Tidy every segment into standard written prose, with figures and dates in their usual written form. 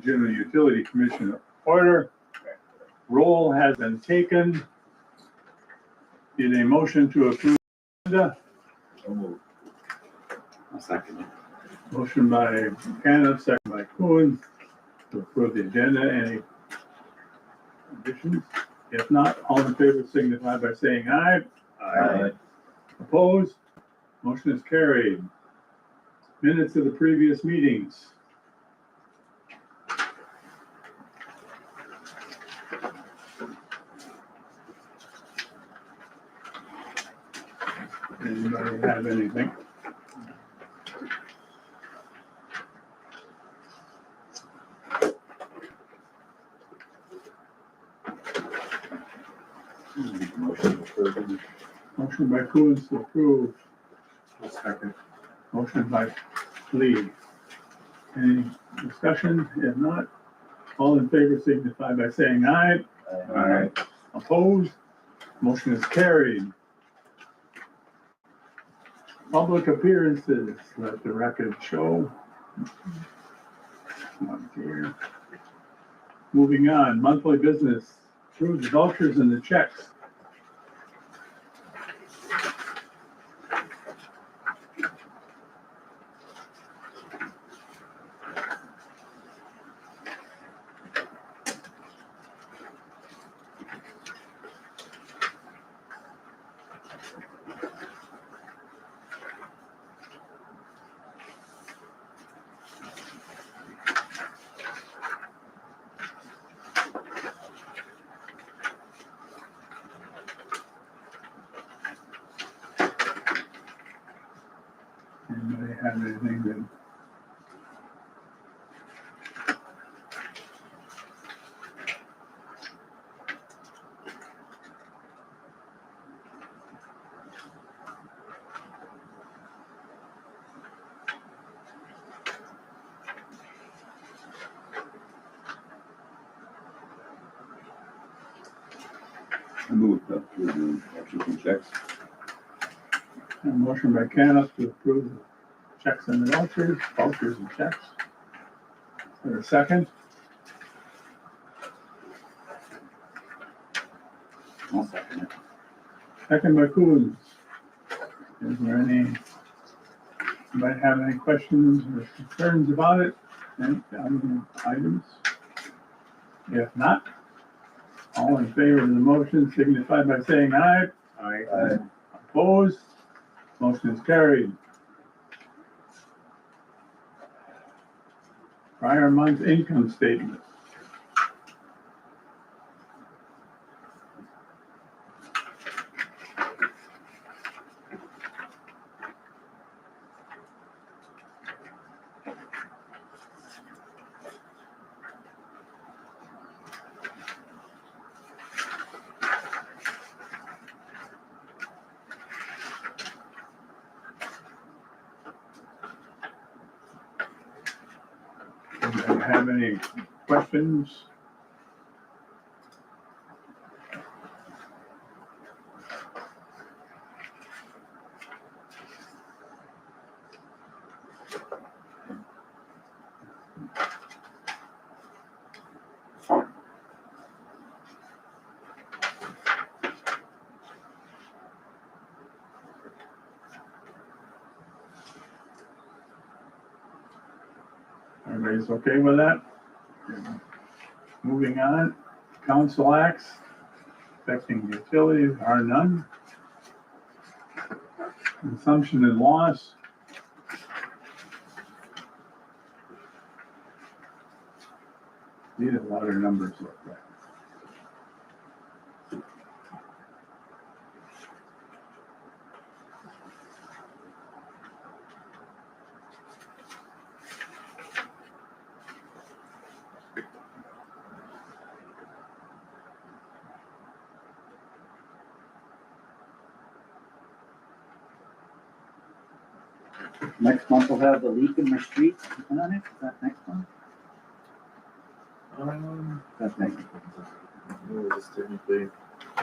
Juneau Utility Commission order. Roll has been taken. Need a motion to approve the agenda. I'll second it. Motion by Buchanan, second by Kuhn to approve the agenda. Any additions? If not, all in favor signify by saying aye. Aye. Opposed? Motion is carried. Minutes of the previous meetings. Anybody have anything? Motion approved. Motion by Coons to approve. Second. Motion by Lee. Any discussion? If not, all in favor signify by saying aye. Aye. Opposed? Motion is carried. Public appearances, let the record show. One here. Moving on, monthly business, approve the vouchers and the checks. Anybody have anything that? I moved up to the vouchers and checks. A motion by Caniff to approve the checks and the vouchers and checks. Is there a second? I'll second it. Second by Coons. Is there any, anybody have any questions or concerns about it? Any items? If not, all in favor of the motion signify by saying aye. Aye. Opposed? Motion is carried. Prior month income statement. Do you have any questions? Everybody's okay with that? Moving on, council acts affecting utilities are none. Consumption and loss. Need a lot of numbers like that. Next month we'll have the leak in my street on it. Is that next month? That's next month. No, it's technically,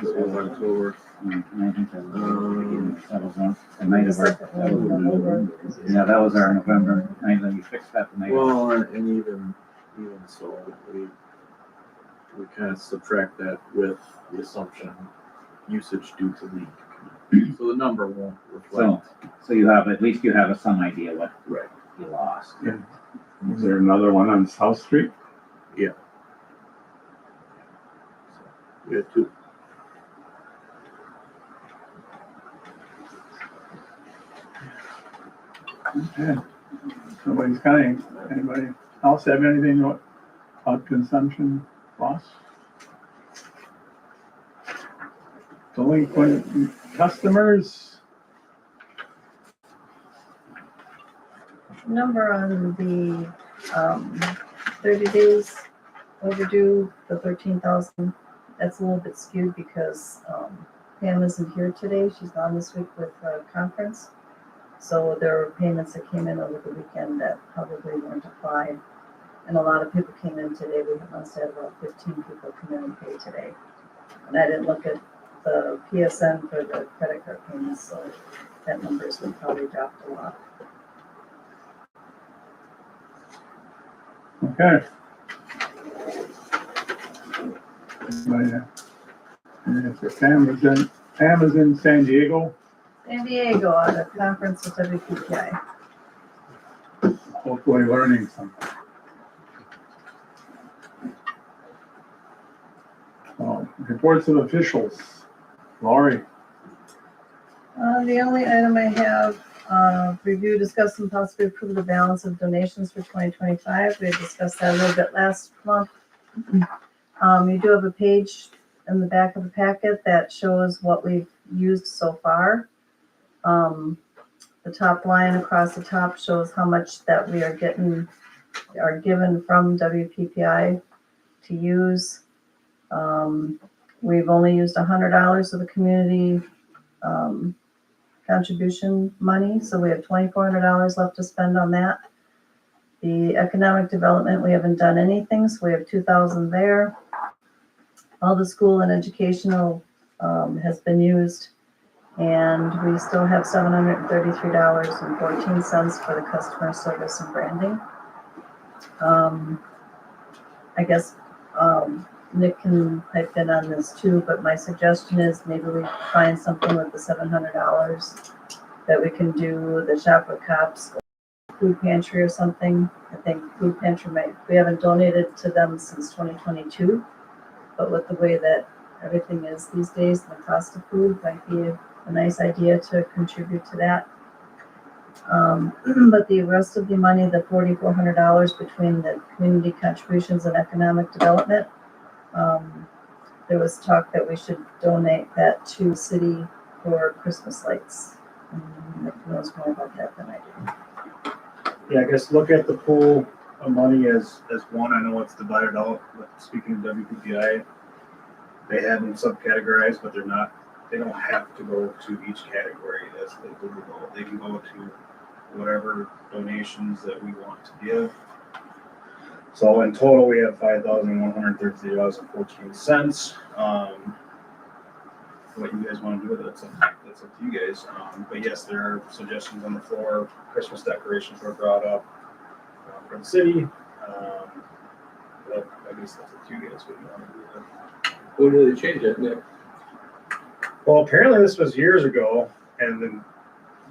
this was October. I think that was on the night of our, yeah, that was our November night that we fixed that the night. Well, and even even so, we kind of subtract that with the assumption usage due to leak. So the number won't reflect. So you have, at least you have some idea what Right. you lost. Yeah. Is there another one on South Street? So we had two. Okay. Nobody's got any, anybody else have anything about consumption loss? Delinquent customers? Number on the 30 days overdue, the 13,000, that's a little bit skewed because Pam isn't here today. She's gone this week with a conference. So there were payments that came in over the weekend that probably weren't applied. And a lot of people came in today. We must have about 15 people come in and pay today. And I didn't look at the PSN for the credit card payments, so that number's been probably dropped a lot. Okay. Anybody, Pam is in San Diego, San Diego at a conference with WPPI. hopefully learning something. Reports of officials. Lori. The only item I have, review, discuss, and possibly approve the balance of donations for 2025. We had discussed that a little bit last month. You do have a page in the back of the packet that shows what we've used so far. The top line across the top shows how much that we are given from WPPI to use. We've only used $100 of the community contribution money, so we have $2,400 left to spend on that. The economic development, we haven't done anything, so we have $2,000 there. All the school and educational has been used, and we still have $733.14 for the customer service and branding. I guess Nick can pipe in on this too, but my suggestion is maybe we find something with the $700 that we can do the Shop with Cops food pantry or something. I think food pantry we haven't donated to them since 2022, but with the way that everything is these days, the cost of food might be a nice idea to contribute to that. But the rest of the money, the $4,400 between the community contributions and economic development, there was talk that we should donate that to city for Christmas lights. Nick knows more about that than I do. Yeah, I guess look at the pool of money as one. I know it's divided out, but speaking of WPPI, they have them subcategorized, but they don't have to go to each category as they would go. They can go to whatever donations that we want to give. So in total, we have $5,133.14. What you guys want to do with it, that's up to you guys. But yes, there are suggestions on the floor. Christmas decorations were brought up for the city. But I guess that's up to you guys what you want to do with it. When did they change that, Nick? Well, apparently this was years ago, and then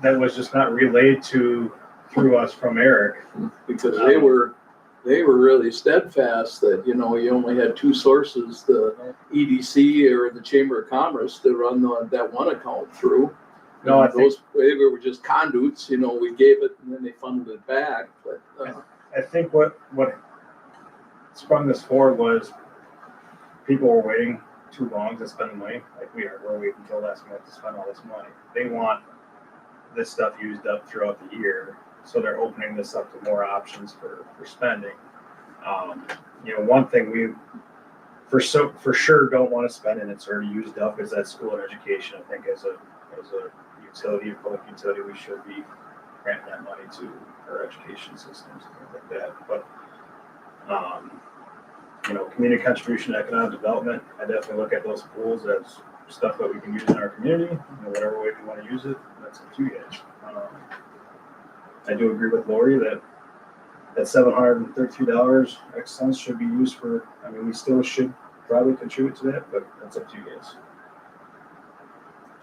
that was just not relayed through us from Eric. Because they were really steadfast that, you only had two sources, the EDC or the Chamber of Commerce to run that one account through. No, I think they were just conduits, we gave it and then they funded it back. But I think what sprung this forward was people were waiting too long to spend the money. Like we're waiting until last minute to spend all this money. They want this stuff used up throughout the year, so they're opening this up to more options for spending. One thing we for sure don't want to spend, and it's already used up, is that school and education. I think as a utility, a public utility, we should be granting that money to our education systems and things like that. But community contribution, economic development, I definitely look at those pools as stuff that we can use in our community, whatever way we want to use it. That's up to you guys. I do agree with Lori that that $732 X cents should be used for, I mean, we still should probably contribute to that, but that's up to you guys.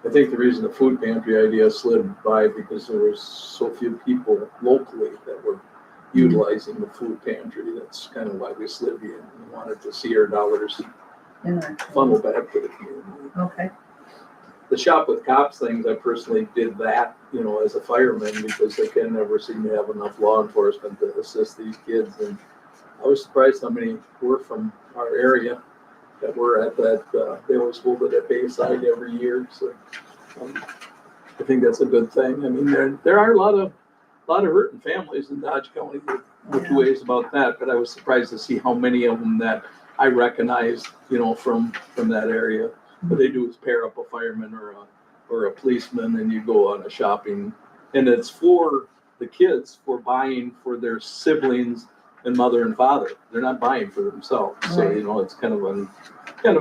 I think the reason the food pantry idea slid by because there was so few people locally that were utilizing the food pantry. That's kind of why we slid in. We wanted to see our dollars Yeah. funnel back to the community. Okay, The shop with cops things, I personally did that, you know, as a fireman because they can never seem to have enough law enforcement to assist these kids. And I was surprised how many were from our area that were at that, they always hold it at Bayside every year. So I think that's a good thing. I mean, there are a lot of hurting families in Dodge County. No two ways about that. But I was surprised to see how many of them that I recognized, you know, from that area. What they do is pair up a fireman or a policeman, and you go on a shopping, and it's for the kids for buying for their siblings and mother and father. They're not buying for themselves. So Right. you know, it's kind of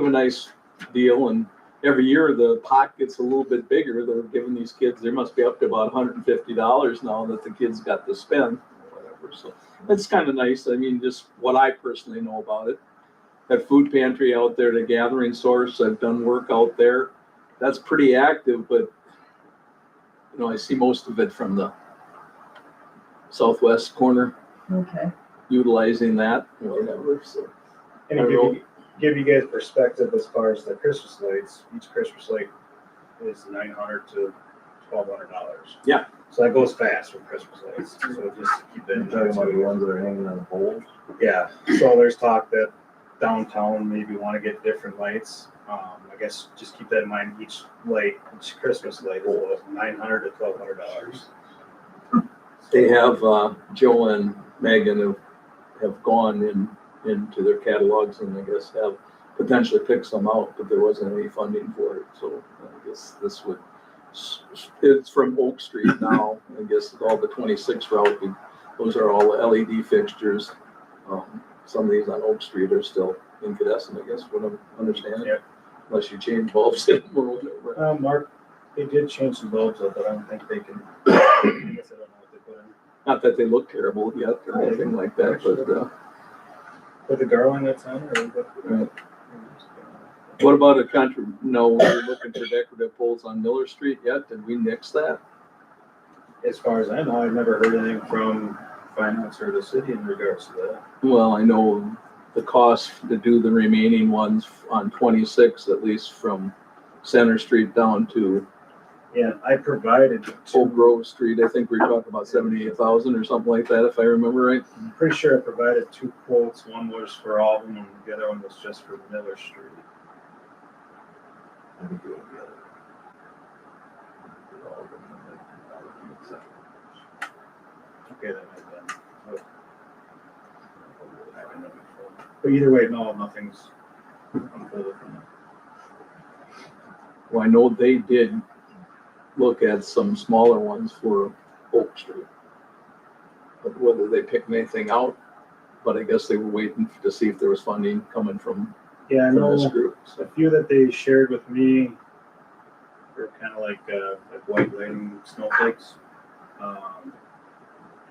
a nice deal. And every year the pot gets a little bit bigger. They're giving these kids, there must be up to about $150 now that the kids got to spend or whatever. So that's kind of nice. I mean, just what I personally know about it. That food pantry out there, the gathering source, I've done work out there. That's pretty active, but you know, I see most of it from the southwest corner, okay. utilizing that, whatever. So And to give you guys perspective as far as the Christmas lights, each Christmas light is $900 to $1,200. Yeah. So that goes fast with Christmas lights. So just keep that in You're talking about the mind. ones that are hanging on poles? Yeah. So there's talk that downtown maybe want to get different lights. I guess just keep that in mind. Each Christmas light is $900 to $1,200. they have Joe and Megan have gone into their catalogs and I guess have potentially picked some out, but there wasn't any funding for it. So I guess it's from Oak Street now. I guess all the 26 route, those are all LED fixtures. Some of these on Oak Street are still incandescent, I guess, what I'm understanding. Yeah. Unless you change bulbs in them or whatever. Mark, they did change some bulbs up, but I don't think they can. I guess I don't know what they put in. Not that they look terrible yet or anything like that, but With the garland that's on it, or what? Right. What about no, we're looking for decorative poles on Miller Street yet? Did we nix that? As far as I know, I've never heard anything from finance or the city in regards to that. Well, I know the cost to do the remaining ones on 26, at least from Center Street down to Yeah, I provided Oak Grove Street. I think we were talking about 78,000 or something like that, if I remember right. I'm pretty sure I provided 2 quotes. One was for all of them, and the other one was just for Miller Street. I think it would be Okay, that might have been. But either way, no, nothing's unfolded from that. Well, I know they did look at some smaller ones for Oak Street. But whether they picked anything out, but I guess they were waiting to see if there was funding coming from Yeah, I this know group. So, a few that they shared with me were kind of like white lighting snowflakes.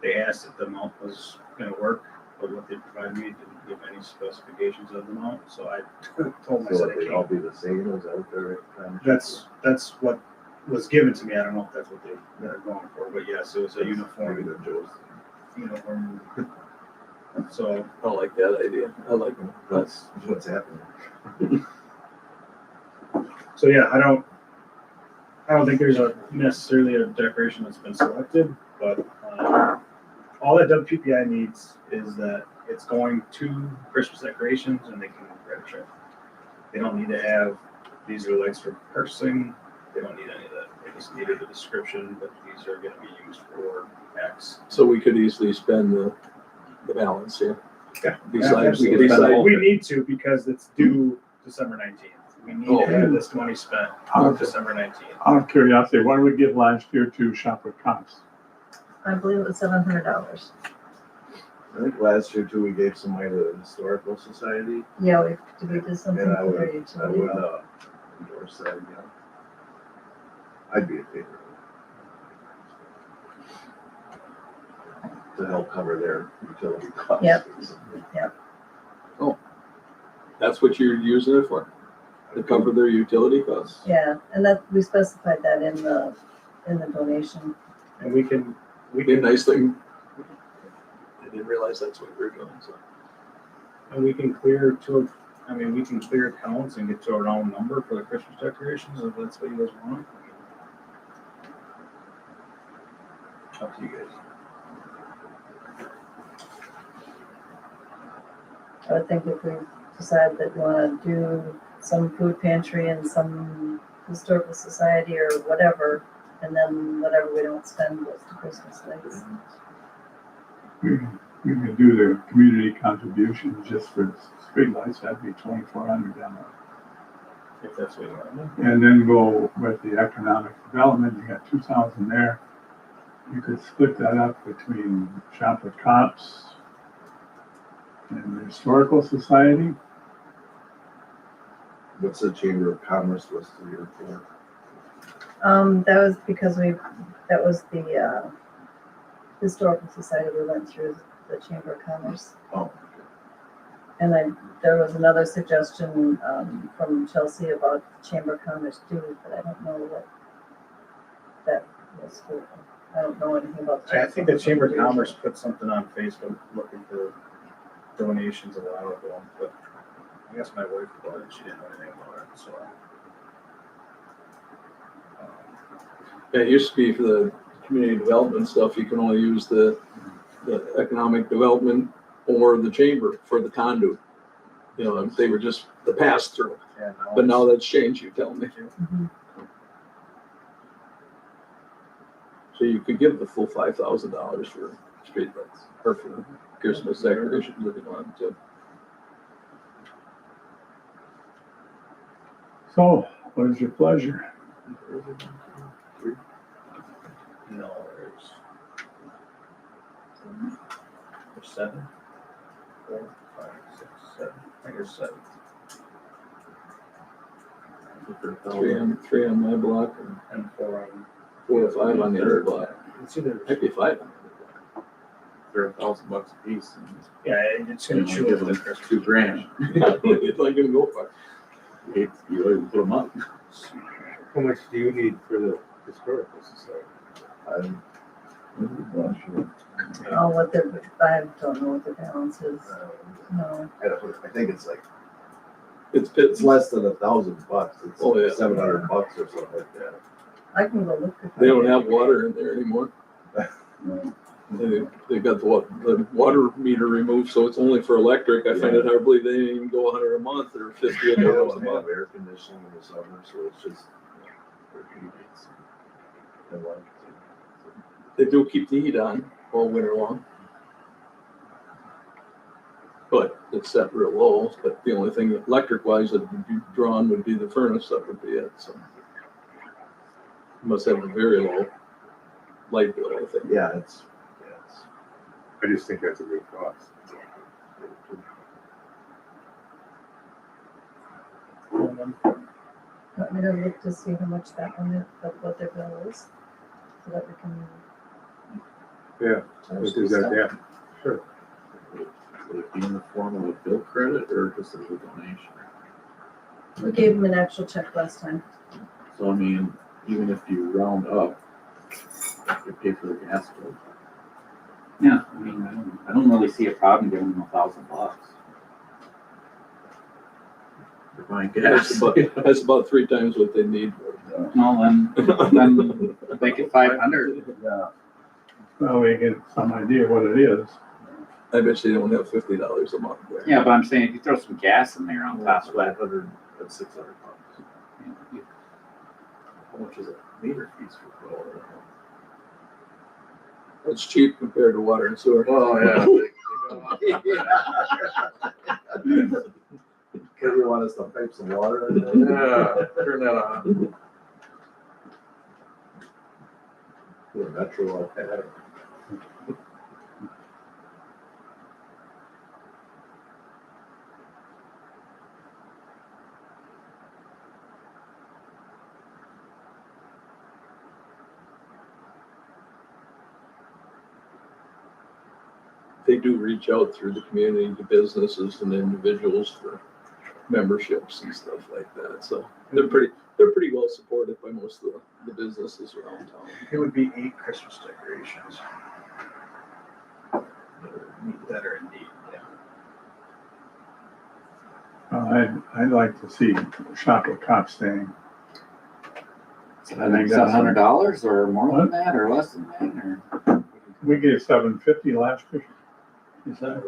They asked if the mount was going to work, but what they provided me didn't give any specifications of the mount. So I told So myself would they all be the same as out there? that's what was given to me. I don't know if that's what they're going for, but yes, it was a maybe uniform. the Joe's. So I like that idea. I like it. That's what's happening. So yeah, I don't think there's necessarily a decoration that's been selected, but all that WPPI needs is that it's going to Christmas decorations and they can register it. They don't need to have these are lights for purchasing. They don't need any of that. They just needed a description that these are going to be used for X. So we could easily spend the balance here. Yeah, Besides, absolutely. besides, We need to because it's due December 19th. We need to have this money spent on December 19th. Out of curiosity, what did we give last year to Shop with Cops? I believe it was $700. I think last year too, we gave some money to the Historical Society, Yeah, we did something and I for their would utility. endorse that again. I'd be in favor to help cover their utility costs. Yep. That's what you're using it for? To cover their utility costs? Yeah, and that, we specified that in the donation. And we can, Be a nice thing. I didn't realize that's what we were doing, so. and we can clear we can clear accounts and get to a round number for the Christmas decorations, if that's what you guys want. Up to you guys. I would think if we decide that we wanna do some food pantry and some historical society or whatever, and then whatever we don't spend goes to Christmas lights. We could do the community contribution just for streetlights, that'd be 2,400 down there. If that's what you want to do. And then go with the economic development, you got 2,000 there. You could split that up between Shop with Cops and the Historical Society. What's the Chamber of Commerce listed here for? That was because that was the, historical society we went through, the Chamber of Commerce. Oh, And then there was another suggestion, from Chelsea about Chamber of Commerce too, but I don't know what that was for. I don't know anything about. I think the Chamber of Commerce put something on Facebook looking for donations a while ago, but I guess my wife bought it, she didn't know anything about it, so. Yeah, it used to be for the community development stuff, you can only use the economic development or the chamber for the conduit. You know, they were just the pass-through, Yeah, but now that's changed, you tell me. Mhm. So you could give the full $5,000 for streetlights, or for Christmas decorations if you wanted to. So, what is your pleasure? No, there's 7, 4, 5, 6, 7. I think there's 7. Three on my block and And 4 on. 4 or 5 on the other block. It's either, Might be 5 on the other block. They're $1,000 a piece. And yeah, it's you gonna only chew give up the them Christmas. $2,000. It's like gonna go for it. You always put them up. How much do you need for the historical society? Oh, what their, I don't know what the balance is, no. I think it's like, It's it's less than $1,000. It's Oh, yeah. $700 or something like that. I can go look. They don't have water in there anymore. They got the water meter removed, so it's only for electric. I find it hard to believe they didn't even go 100 a month or $50 They a don't month. have air conditioning in the summer, so it's just. And like, They do keep the heat on all winter long. But it's set real low, but the only thing electric wise that would be drawn would be the furnace, that would be it, so. Must have a very low light bill, I think. yeah, it's. I just think that's a good cost. Want me to look to see how much that one is, what their bill is, so that we can. Yeah, charge Let's some do that, stuff. yeah, sure. Would it be in the form of a bill credit or just as a donation? We gave them an actual check last time. So I mean, even if you round up, you pay for the gas bill. Yeah, I mean, I don't really see a problem giving them $1,000. You're buying That's gas. that's about 3 times what they need. No, then make it 500. Yeah. Well, we get some idea what it is. I bet you don't have $50 a month there. Yeah, but I'm saying if you throw some gas in there on top That's of that. 500, that's $600. How much is a meter fees for 12? It's cheap compared to water and sewer. Oh, yeah. Because you want us to pipe some water in there? Yeah, turn that on. The metro like that. they do reach out through the community to businesses and individuals for memberships and stuff like that. So they're pretty well supported by most of the businesses around town. It would be 8 Christmas decorations. That are in need, yeah. I'd like to see Shop with Cops staying. I think $700 or more What? than that, or less than that, or? We gave $750 last year. Is that?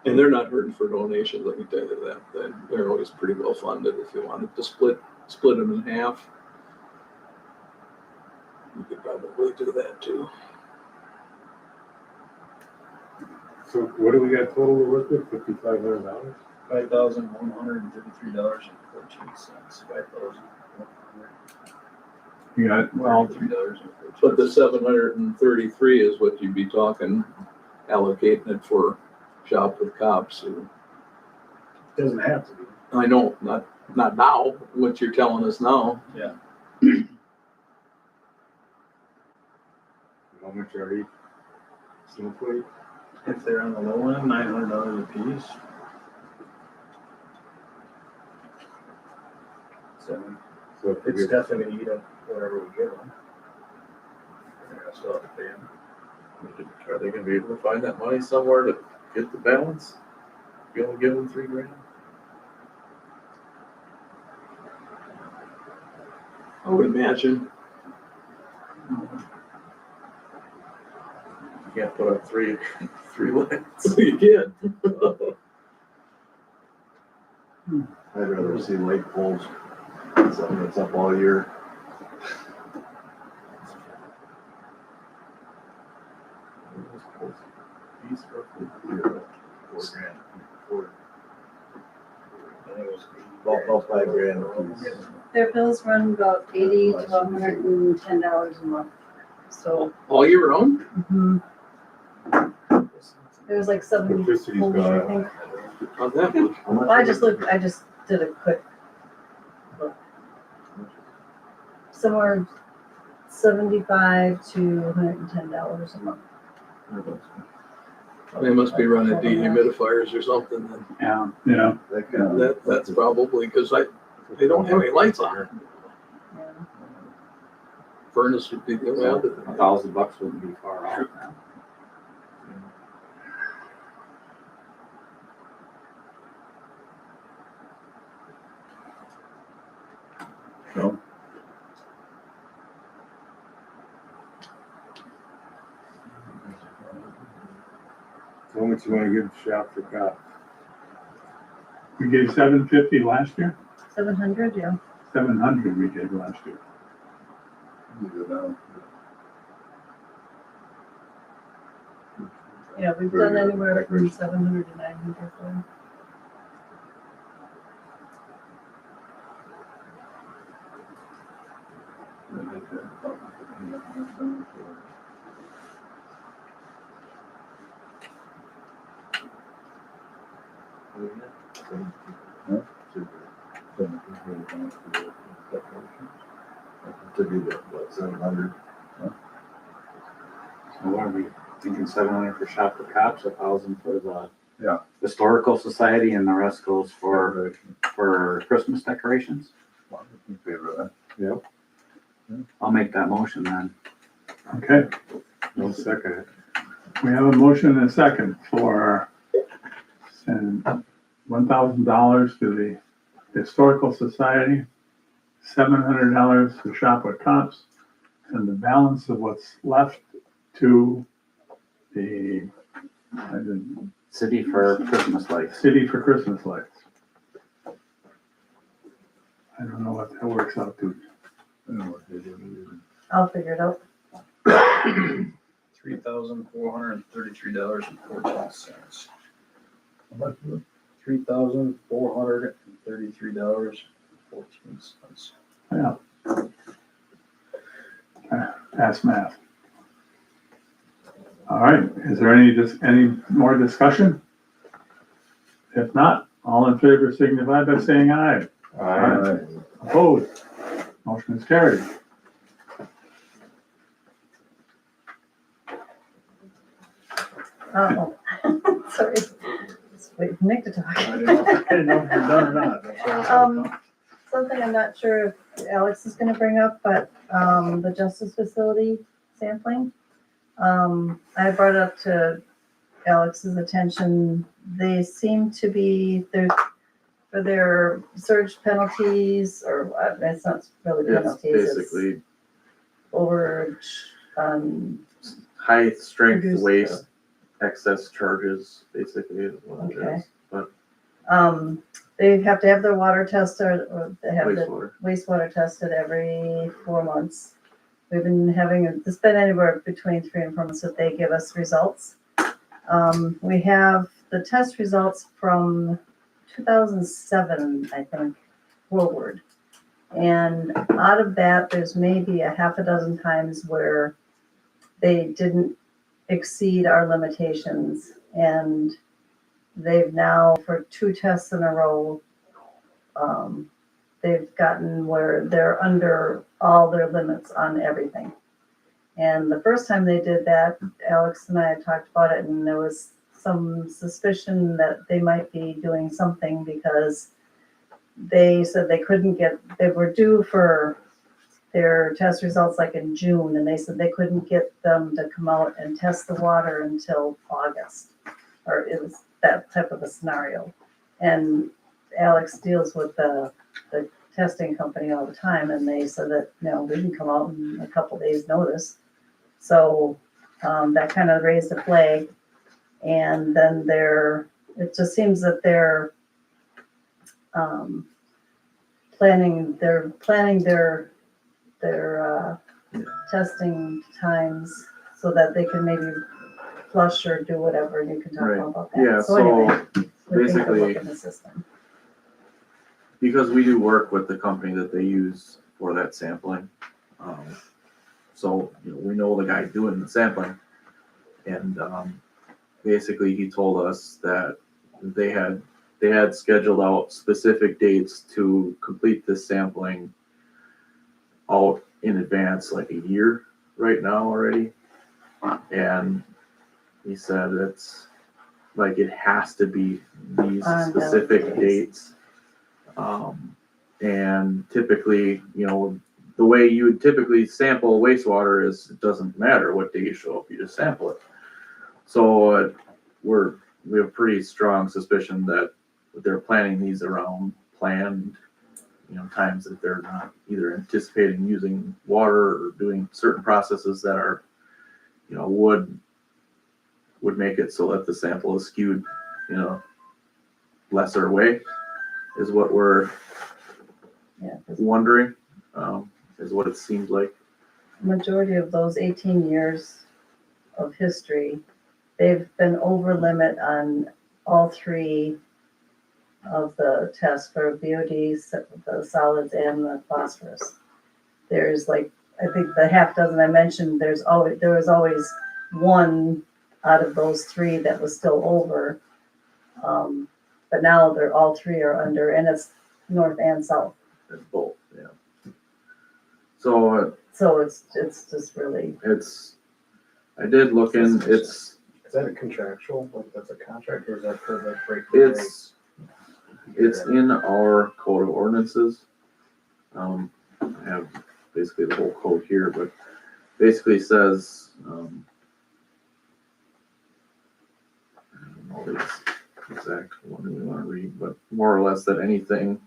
And they're not hurting for donations, let me tell you that. They're always pretty well funded. If you wanted to split them in half, you could probably do that too. So what do we got total to work with, $5,500? $5,133.14. You got, well, $3. But the 733 is what you'd be talking, allocating it for Shop with Cops. Doesn't have to be. I know, not now, what you're telling us now. How much are each snowflake? If they're on the low end, $900 a piece. So So if we it's get, definitely gonna eat up whatever we give them. They're gonna still have to pay them. Are they gonna be able to find that money somewhere to get the balance? You only give them $3,000? I would imagine. You can't put up three lights. You can. I'd rather see light poles, something that's up all year. These roughly. $4,000. About $5,000 a piece. Their bills run about $80 to $110 a month. So, All year round? there's like 70 Electricity's homes, gone I up. think. On that one? How much I is just it? I just did a quick. Somewhere $75 to $110 a month. They must be running dehumidifiers or something then. Yeah. yeah, That kind of- That's probably, because they don't have any lights on. Yeah. Furnace would be the only other. $1,000 wouldn't be far off now. so, How much you wanna give Shop for Cops? we gave $750 last year, 700, yeah. 700 we gave last year. Yeah, we've done anywhere from 700 to 900 for them. To be the, what, 700? So what are we thinking, 700 for Shop with Cops, 1,000 for the Yeah. Historical Society, and the rest goes for Christmas decorations? In favor of that. Yep. I'll make that motion then. Okay, No second. we have a motion and a second for send $1,000 to the Historical Society, $700 for Shop with Cops, and the balance of what's left to the City for Christmas lights. City for Christmas lights. I don't know what that works out to. I'll figure it out. $3,433.14. $3,433.14. Yeah. Pass math. All right, is there any more discussion? If not, all in favor signify by saying aye. Aye. Opposed? Motion is carried. Oh, sorry. Just wait for Nick to talk. I didn't know if you're done or not. That's why I was Um, Something I'm not sure if Alex is gonna bring up, but, the justice facility sampling. I brought it up to Alex's attention. They seem to be, for their surge penalties, or, it's not really It's penalties, it's basically overage, high strength Reduce waste excess charges, basically is what it Okay. is. But they have to have their water tested, or they have the wastewater. wastewater tested every 4 months. We've been having, it's been anywhere between 3 and 4 months that they give us results. We have the test results from 2007, I think, forward. And out of that, there's maybe a half a dozen times where they didn't exceed our limitations. And they've now, for 2 tests in a row, they've gotten where they're under all their limits on everything. And the first time they did that, Alex and I had talked about it, and there was some suspicion that they might be doing something because they said they were due for their test results like in June, and they said they couldn't get them to come out and test the water until August, or it was that type of a scenario. And Alex deals with the testing company all the time, and they said that, we can come out in a couple days' notice. So that kind of raised a flag. And then it just seems that they're planning their testing times so that they can maybe flush or do whatever, and you can talk Right. more about that. Yeah, So anyway, we think they'll basically, look in the system. because we do work with the company that they use for that sampling. So, we know the guy doing the sampling. And basically he told us that they had scheduled out specific dates to complete this sampling out in advance, like a year right now already. And he said it's like it has to be these On specific those dates. And typically, the way you would typically sample wastewater is it doesn't matter what day you show up, you just sample it. So we have pretty strong suspicion that they're planning these around planned, times that they're not either anticipating using water or doing certain processes that are, would make it so that the sample is skewed, lesser way, is what we're wondering, is what it seems like. Majority of those 18 years of history, they've been over limit on all 3 of the tests for BOD, the solids, and the phosphorus. There's I think the half dozen I mentioned, there was always 1 out of those 3 that was still over. But now they're all 3 are under, and it's north and south. It's both, yeah. So it's just really. I did look in, Is that a contractual, that's a contract, or is that for the break? it's in our code of ordinances. I have basically the whole code here, but basically says, I don't know the exact one we want to read, but more or less that anything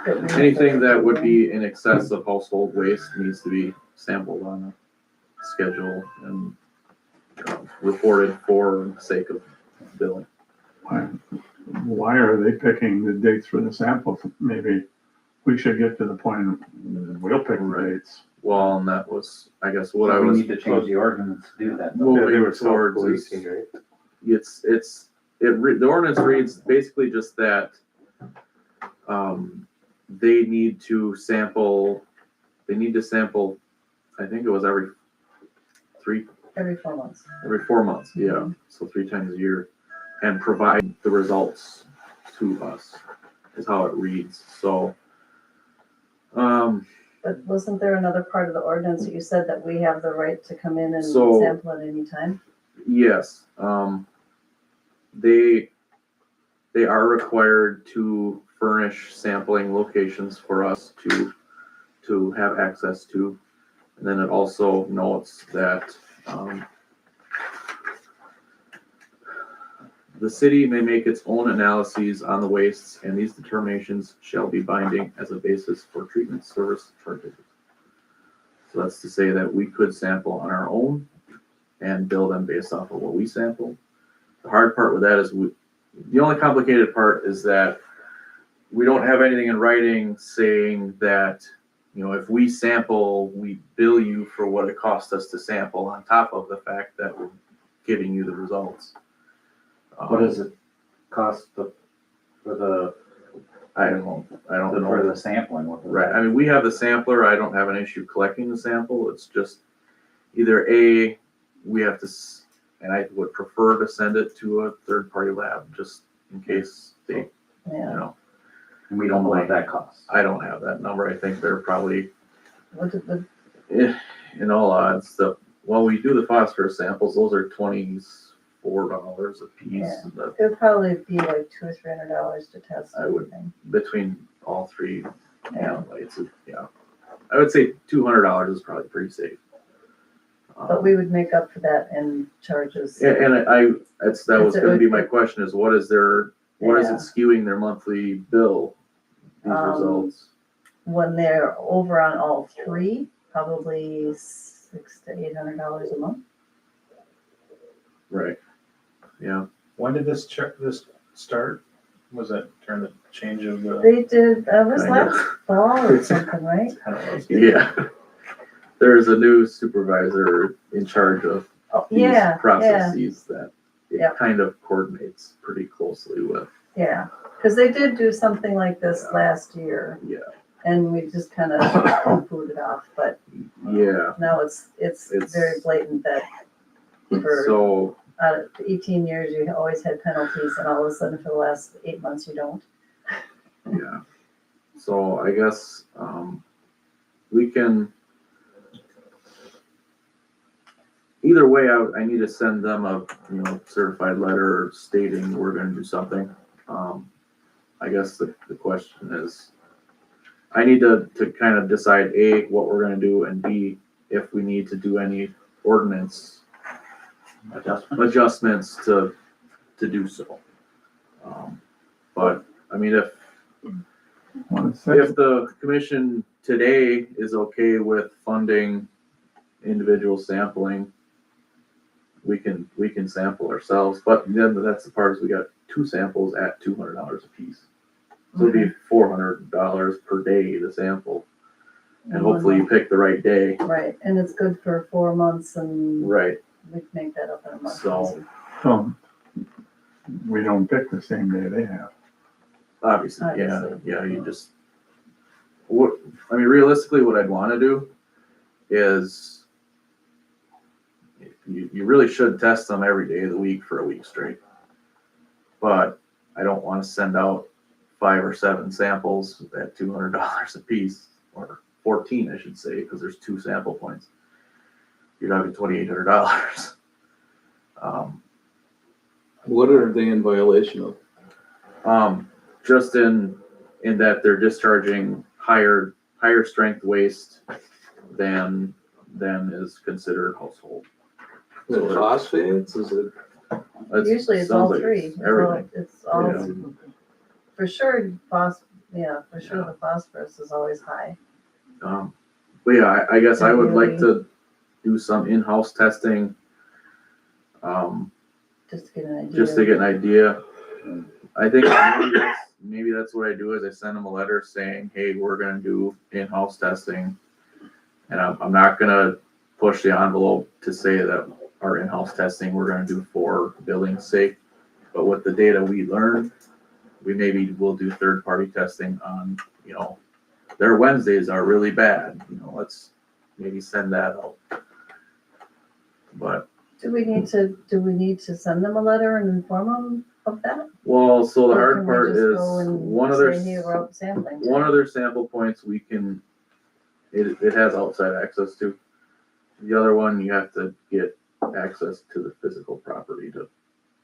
that would be in excess of household waste needs to be sampled on a schedule and reported for the sake of billing. Why are they picking the dates for the sample? Maybe we should get to the point we'll pick the dates. Well, and that was, I guess, what I We was need to change the ordinance to do that. moving towards is, the ordinance reads basically just that, they need to sample, I think it was every 4 months. Every 4 months, yeah, so 3 times a year, and provide the results to us, is how it reads, so. But wasn't there another part of the ordinance that you said that we have the right to come in and So- sample at any time? Yes, they are required to furnish sampling locations for us to have access to. And then it also notes that, the city may make its own analyses on the wastes, and these determinations shall be binding as a basis for treatment service charges. So that's to say that we could sample on our own and bill them based off of what we sample. The hard part with that is the only complicated part is that we don't have anything in writing saying that, you know, if we sample, we bill you for what it cost us to sample on top of the fact that we're giving you the results. What does it cost for the I don't know. for the sampling? What does Right. that- I mean, we have the sampler. I don't have an issue collecting the sample. It's just either we have to, and I would prefer to send it to a third-party lab just in case they, you Yeah. know, And we don't know what that costs. I don't have that number. I think they're probably, What did the, in all odds, while we do the phosphorus samples, those are $24 a piece. Yeah. But it would probably be like $200 or $300 to test I would- everything. between all three Yeah. lights, yeah. I would say $200 is probably pretty safe. But we would make up for that in charges. And that was gonna be my question is what is it Yeah. skewing their monthly bill, these results? When they're over on all three, probably $600 to $800 a month. Right, yeah. When did this start? Was that during the change of the? They did, it was Kinda. last fall or something, right? Yeah. There's a new supervisor in charge of Oh, these yeah, yeah, processes that it Yep. kind of coordinates pretty closely with. yeah. Because they did do something like this last year, Yeah, and we just kind of pooed it off. But yeah. now it's It's- very blatant that for So, out of 18 years you always had penalties, and all of a sudden for the last 8 months you don't. yeah. So I guess, we can, either way, I need to send them a, certified letter stating we're gonna do something. I guess the question is, I need to kind of decide A, what we're gonna do, and B, if we need to do any ordinance adjustments to do so. But, I mean, if the commission today is okay with funding individual sampling, we can sample ourselves, but then that's the part is we got 2 samples at $200 a piece. So it'd be $400 per day to sample, and hopefully you pick the right day. Right, and it's good for 4 months, and Right, we can make that up in a month. So- We don't pick the same day they have. obviously, Obviously. yeah, realistically, what I'd wanna do is you really should test them every day of the week for a week straight. But I don't wanna send out 5 or 7 samples at $200 a piece, or 14, I should say, because there's 2 sample points. You're talking $2,800. What are they in violation of? Just in that they're discharging higher strength waste than is considered household. Is it phosphates? Is it? Usually it's sounds all like three. Everything. It's all, Yeah. for sure, for sure the phosphorus is always high. But yeah, I guess I would like to do some in-house testing, Just to get an idea. just to get an idea. I think maybe that's what I do is I send them a letter saying, hey, we're gonna do in-house testing. And I'm not gonna push the envelope to say that our in-house testing we're gonna do for billing's sake. But with the data we learn, we maybe will do third-party testing on, their Wednesdays are really bad, let's maybe send that out. But, Do we need to send them a letter and inform them of that? well, so the Or hard can we part just is go and one of their, say, "Hey, we're out sampling today"? one of their sample points it has outside access to. The other one, you have to get access to the physical property to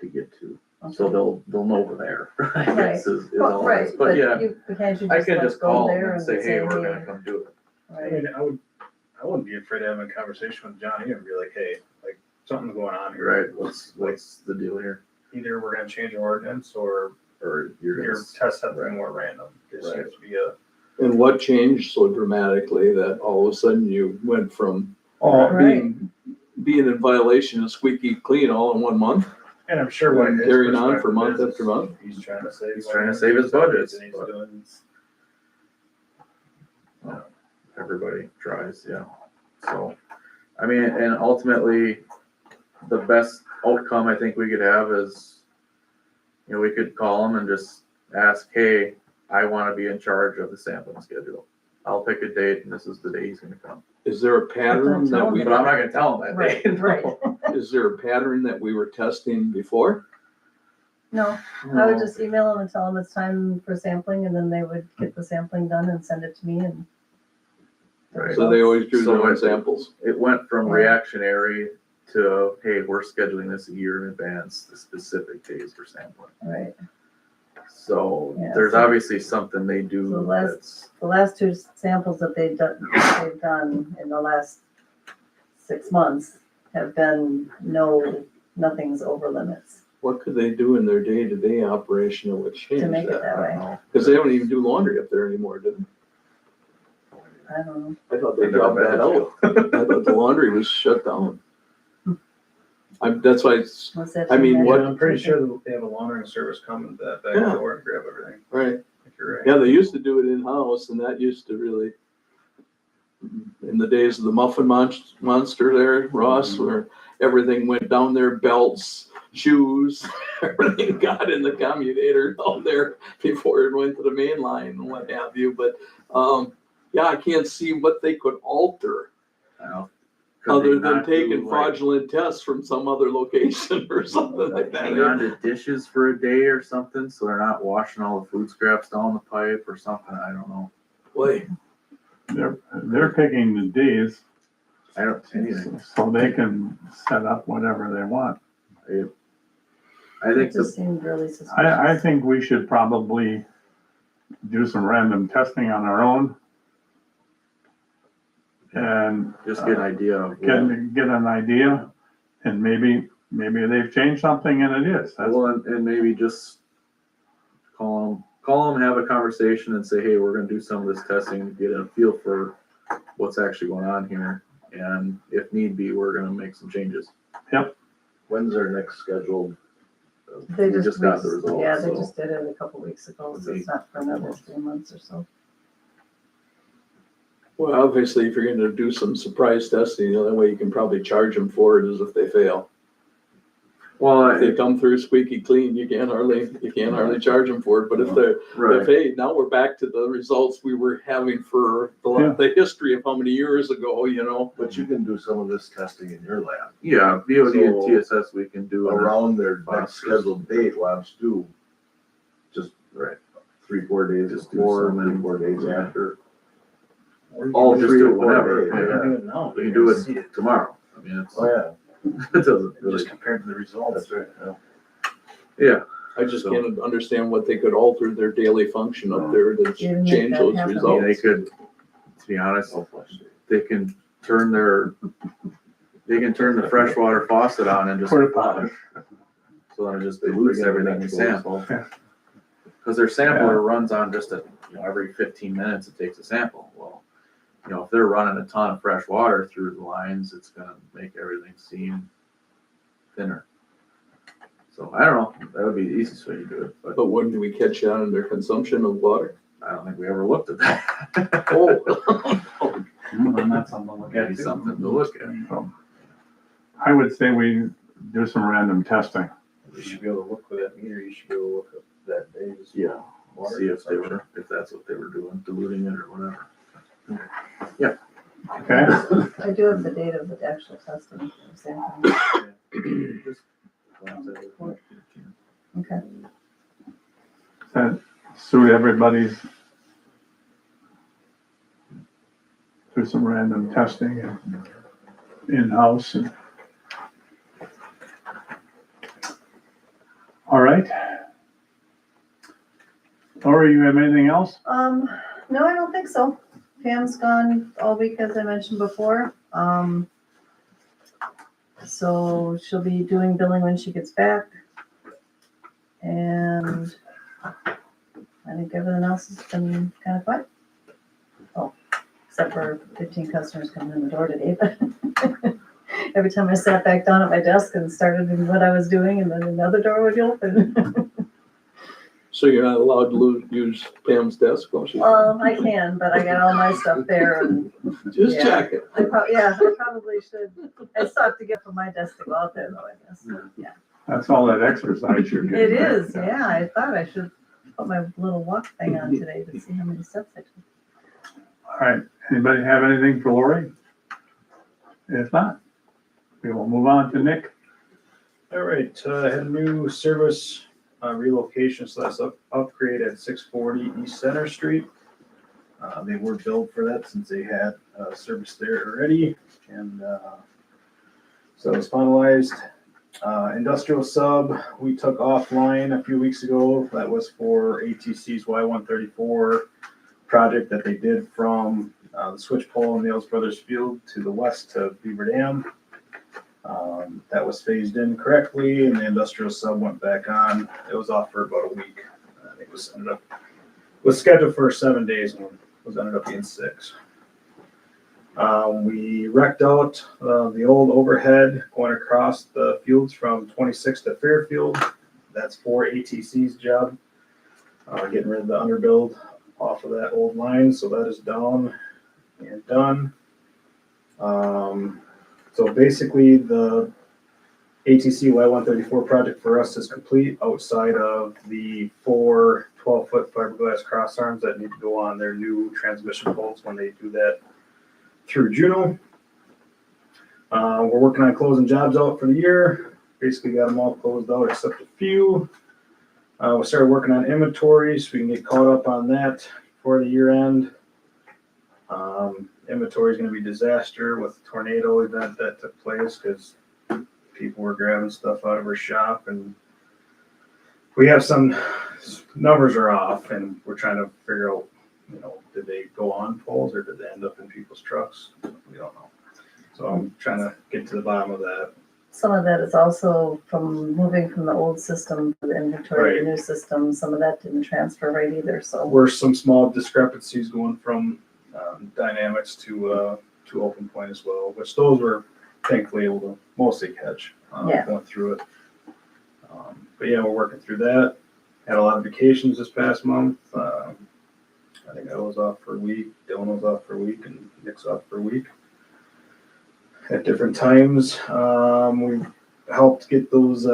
get to. Okay. So they'll know we're there, I Right. guess is Well, all it right, is. But yeah, can't you I just can like just go call them there and say, hey, we're gonna hey, come do it. I right, mean, I wouldn't be afraid of having a conversation with Johnny and be like, hey, like, something's going on here. Right, what's the deal here? Either we're gonna change our ordinance or Or you're your gonna, test something more random. It Right. seems to be a. And what changed so dramatically that all of a sudden you went from Oh, being in violation of squeaky clean all in 1 month? And I'm sure what his Carrying on for perspective month is, after month? He's trying to save. He's trying to save his budgets, And he's but- doing. everybody tries, yeah. So, I mean, and ultimately, the best outcome I think we could have is, you know, we could call them and just ask, hey, I wanna be in charge of the sampling schedule. I'll pick a date and this is the day he's gonna come. Is there a pattern But don't that we, But I'm not gonna tell him that day. right, no. right. is there a pattern that we were testing before? No, I would just email them and tell them it's time for sampling, and then they would get the sampling done and send it to me and. Right. So they always drew So their own it- samples. It went from Yeah. reactionary to, hey, we're scheduling this a year in advance, the specific days for sampling. Right, So Yeah, there's so- obviously something they do So last- that's, the last two samples that they've done in the last 6 months have been nothing's over limits What could they do in their day-to-day operation that would change to make it that? that I way. don't know. Because they don't even do laundry up there anymore, do they? I don't know. I thought they I've never dropped been that to out. I thought the laundry was shut down. That's why it's, What's that? I mean, what- I'm pretty sure that they have a laundering service coming to that back Yeah. door and grab everything. right. I think you're right. Yeah, they used to do it in-house and that used to really, in the days of the muffin monster there, Ross, where everything went down there, belts, shoes, everything got in the commutator down there before it went to the main line and what have you. But, yeah, I can't see what they could alter I don't- could they other than not do, taking like, fraudulent tests from some other location or something like hang on that. to dishes for a day or something, so they're not washing all the food scraps down the pipe or something, I don't know. Boy, they're picking the days I don't, anything. so they can set up whatever they want. I It think just the, seemed really suspicious. I think we should probably do some random testing on our own. And just get an idea of what, get an idea, and maybe they've changed something and it is. That's, well, and maybe just call them, have a conversation and say, hey, we're gonna do some of this testing, get a feel for what's actually going on here. And if need be, we're gonna make some changes. When's our next scheduled? They we just got the results, Yeah, they so- just did it a couple weeks ago, so it's not for another 3 months or so. well, obviously, if you're gonna do some surprise testing, the only way you can probably charge them for it is if they fail. Well, If they come through squeaky clean, you can't hardly charge them for it, but if they're, right, if, hey, now we're back to the results we were having for the history of how many years ago, you know? But you can do some of this testing in your lab. yeah, BOD and So- TSS we can do it. Around their next Boxes. scheduled date, labs do just Right. 3-4 days Just do before, some and- 3-4 days yeah. after. All just do it 3 or 4 whenever. days, You Yeah. can do it now. We can do it tomorrow. I mean, it's, Oh, yeah. it doesn't really, Just compared to the results. That's right, yeah. yeah. I just So- can't understand what they could alter their daily function up there to Even make change that those happen. I mean, they results. could, to be honest, they can turn the freshwater faucet on and just Porta flush. So then it just They dilutes bring in everything you vegetables. sample. Yeah. Cause their sampler runs on just every 15 minutes it takes a sample. Well, if they're running a ton of fresh water through the lines, it's gonna make everything seem thinner. So I don't know, that would be the easiest way to do it, but But when do we catch on in their consumption of water? I don't think we ever looked at that. Oh, that's something to look Maybe something to look at. So, I would say we do some random testing. You should be able to look with that meter, you should be able to look up that day's. Yeah. water See if consumption. that's what they were doing, diluting it or whatever. Okay. I do have the date of the actual testing. Sampling. Just glance at it. Okay. That suit everybody's. Do some random testing and in-house and All right. Laura, you have anything else? No, I don't think so. Pam's gone all week, as I mentioned before. So she'll be doing billing when she gets back. And I think everything else has been kind of quiet. Oh, except for 15 customers coming in the door today, but every time I sat back down at my desk and started doing what I was doing, and then another door would open. So you're not allowed to use Pam's desk while she's. I can, but I got all my stuff there, and Just yeah. checking. I probably should. I still have to get from my desk to go out there, though, I guess. Yeah. That's all that exercise you're getting. It is, yeah. I thought I should put my little walk thing on today to see how many steps I took. All right, anybody have anything for Lori? If not, we will move on to Nick. All right, I had a new service relocation / upgrade at 640 East Center Street. They were billed for that since they had service there already, and so it was finalized. Industrial sub we took offline a few weeks ago. That was for ATC's Y134 project that they did from the switch pole in Nails Brothers Field to the west to Beaver Dam. That was phased in correctly, and the industrial sub went back on. It was off for about a week. It was scheduled for 7 days and ended up being 6. We wrecked out the old overhead going across the fields from 26 to Fairfield. That's for ATC's job. Getting rid of the underbuild off of that old line, so that is down and done. So basically the ATC Y134 project for us is complete outside of the 4 12-foot fiberglass cross arms that need to go on their new transmission poles when they do that through Juneau. We're working on closing jobs out for the year. Basically got them all closed out except a few. We started working on inventory so we can get caught up on that for the year end. Inventory is going to be disaster with the tornado event that took place because people were grabbing stuff out of our shop, and we have some numbers are off, and we're trying to figure out, did they go on poles or did they end up in people's trucks? We don't know. So I'm trying to get to the bottom of that. Some of that is also from moving from the old system to the inventory, Right. the new system. Some of that didn't transfer right either, so. Were some small discrepancies going from Dynamics to Open Point as well, which those were thankfully able to mostly catch going through it. But yeah, we're working through that. Had a lot of vacations this past month. I think I was off for a week, Dylan was off for a week, and Nick's off for a week at different times. We helped get those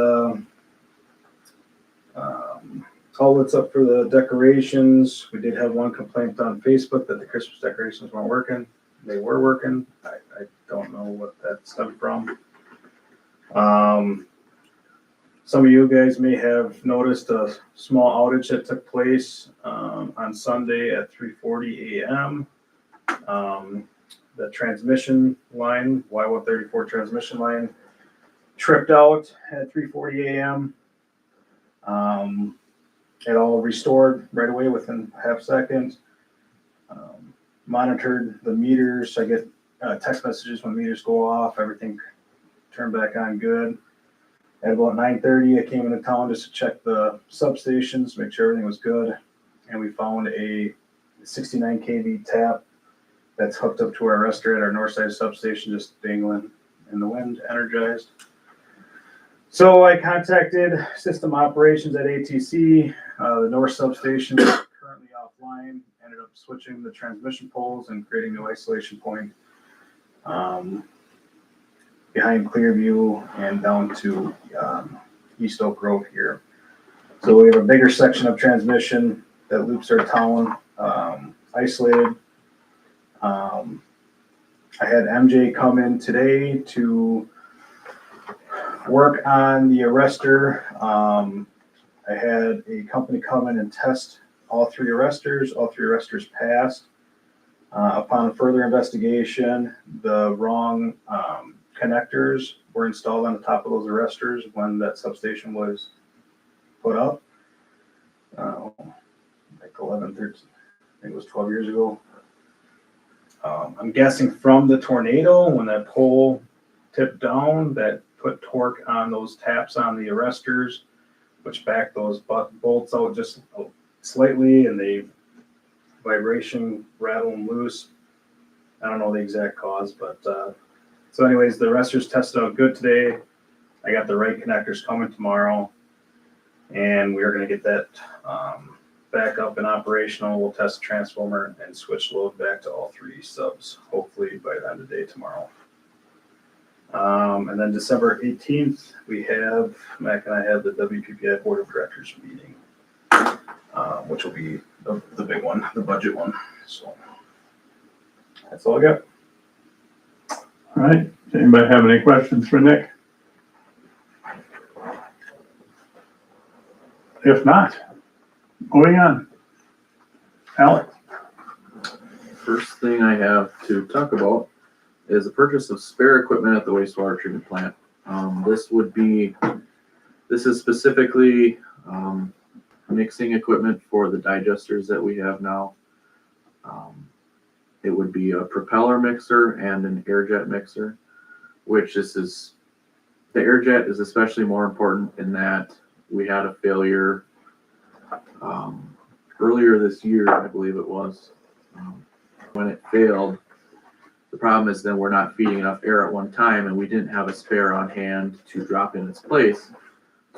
outlets up for the decorations. We did have one complaint on Facebook that the Christmas decorations weren't working. They were working. I don't know what that stemmed from. Some of you guys may have noticed a small outage that took place on Sunday at 3:40 a.m. The transmission line, Y134 transmission line, tripped out at 3:40 a.m. It all restored right away within half second. Monitored the meters. I get text messages when meters go off. Everything turned back on good. At about 9:30, I came into town just to check the substations, make sure everything was good. And we found a 69 kV tap that's hooked up to our arrestor at our north side substation, just dangling in the wind, energized. So I contacted system operations at ATC. The north substation is currently offline. Ended up switching the transmission poles and creating a new isolation point behind Clearview and down to East Oak Road here. So we have a bigger section of transmission that loops our town, isolated. I had MJ come in today to work on the arrestor. I had a company come in and test all 3 arresters. All 3 arresters passed. Upon further investigation, the wrong connectors were installed on the top of those arresters when that substation was put up. Like 11, 13, I think it was 12 years ago. I'm guessing from the tornado, when that pole tipped down, that put torque on those taps on the arresters, which backed those bolts out just slightly, and they vibration rattle them loose. I don't know the exact cause, but so anyways, the arresters tested out good today. I got the right connectors coming tomorrow, and we are going to get that back up and operational. We'll test the transformer and switch load back to all 3 subs, hopefully by the end of the day tomorrow. And then December 18th, Mac and I have the WPPI Board of Directors meeting, which will be the big one, the budget one. So that's all I got. All right, does anybody have any questions for Nick? If not, moving on. Alex? First thing I have to talk about is the purchase of spare equipment at the wastewater treatment plant. This is specifically mixing equipment for the digesters that we have now. It would be a propeller mixer and an air jet mixer, which the air jet is especially more important in that we had a failure earlier this year, I believe it was. When it failed, the problem is then we're not feeding enough air at one time, and we didn't have a spare on hand to drop in its place.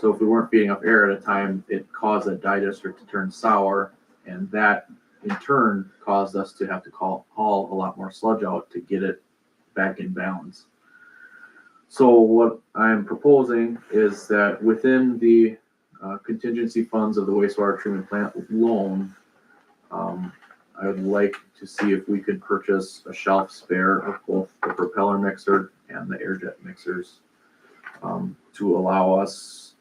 So if we weren't feeding enough air at a time, it caused that digester to turn sour, and that in turn caused us to have to haul a lot more sludge out to get it back in balance. So what I'm proposing is that within the contingency funds of the wastewater treatment plant loan, I would like to see if we could purchase a shelf spare of both the propeller mixer and the air jet mixers to allow us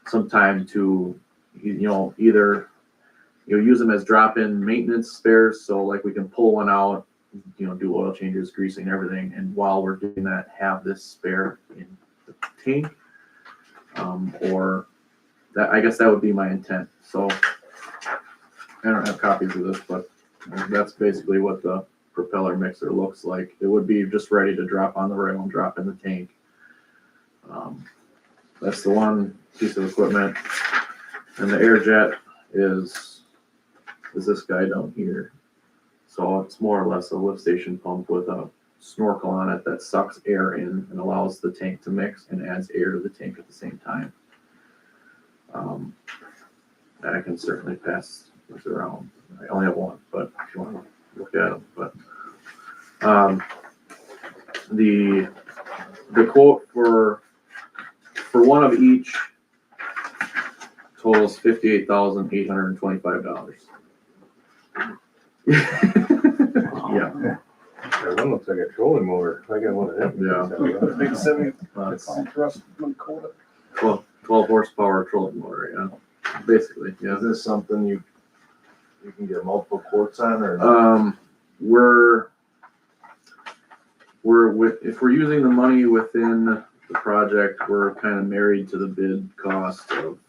some time to, either use them as drop-in maintenance spares. So like we can pull one out, do oil changes, greasing, everything. And while we're doing that, have this spare in the tank. Or that, I guess that would be my intent. So I don't have copies of this, but that's basically what the propeller mixer looks like. It would be just ready to drop on the rail and drop in the tank. That's the one piece of equipment. And the air jet is this guy down here. So it's more or less a lift station pump with a snorkel on it that sucks air in and allows the tank to mix and adds air to the tank at the same time. I can certainly pass this around. I only have one, but if you want to look at them. But the quote for one of each totals $58,825. Yeah. That one looks like a trolling motor. I got one of them. Yeah. Big 70 That's thrust Dakota. 12 horsepower trolling motor, yeah. Basically, yeah. Is this something you can get multiple quotes on, or? If we're using the money within the project, we're kind of married to the bid cost of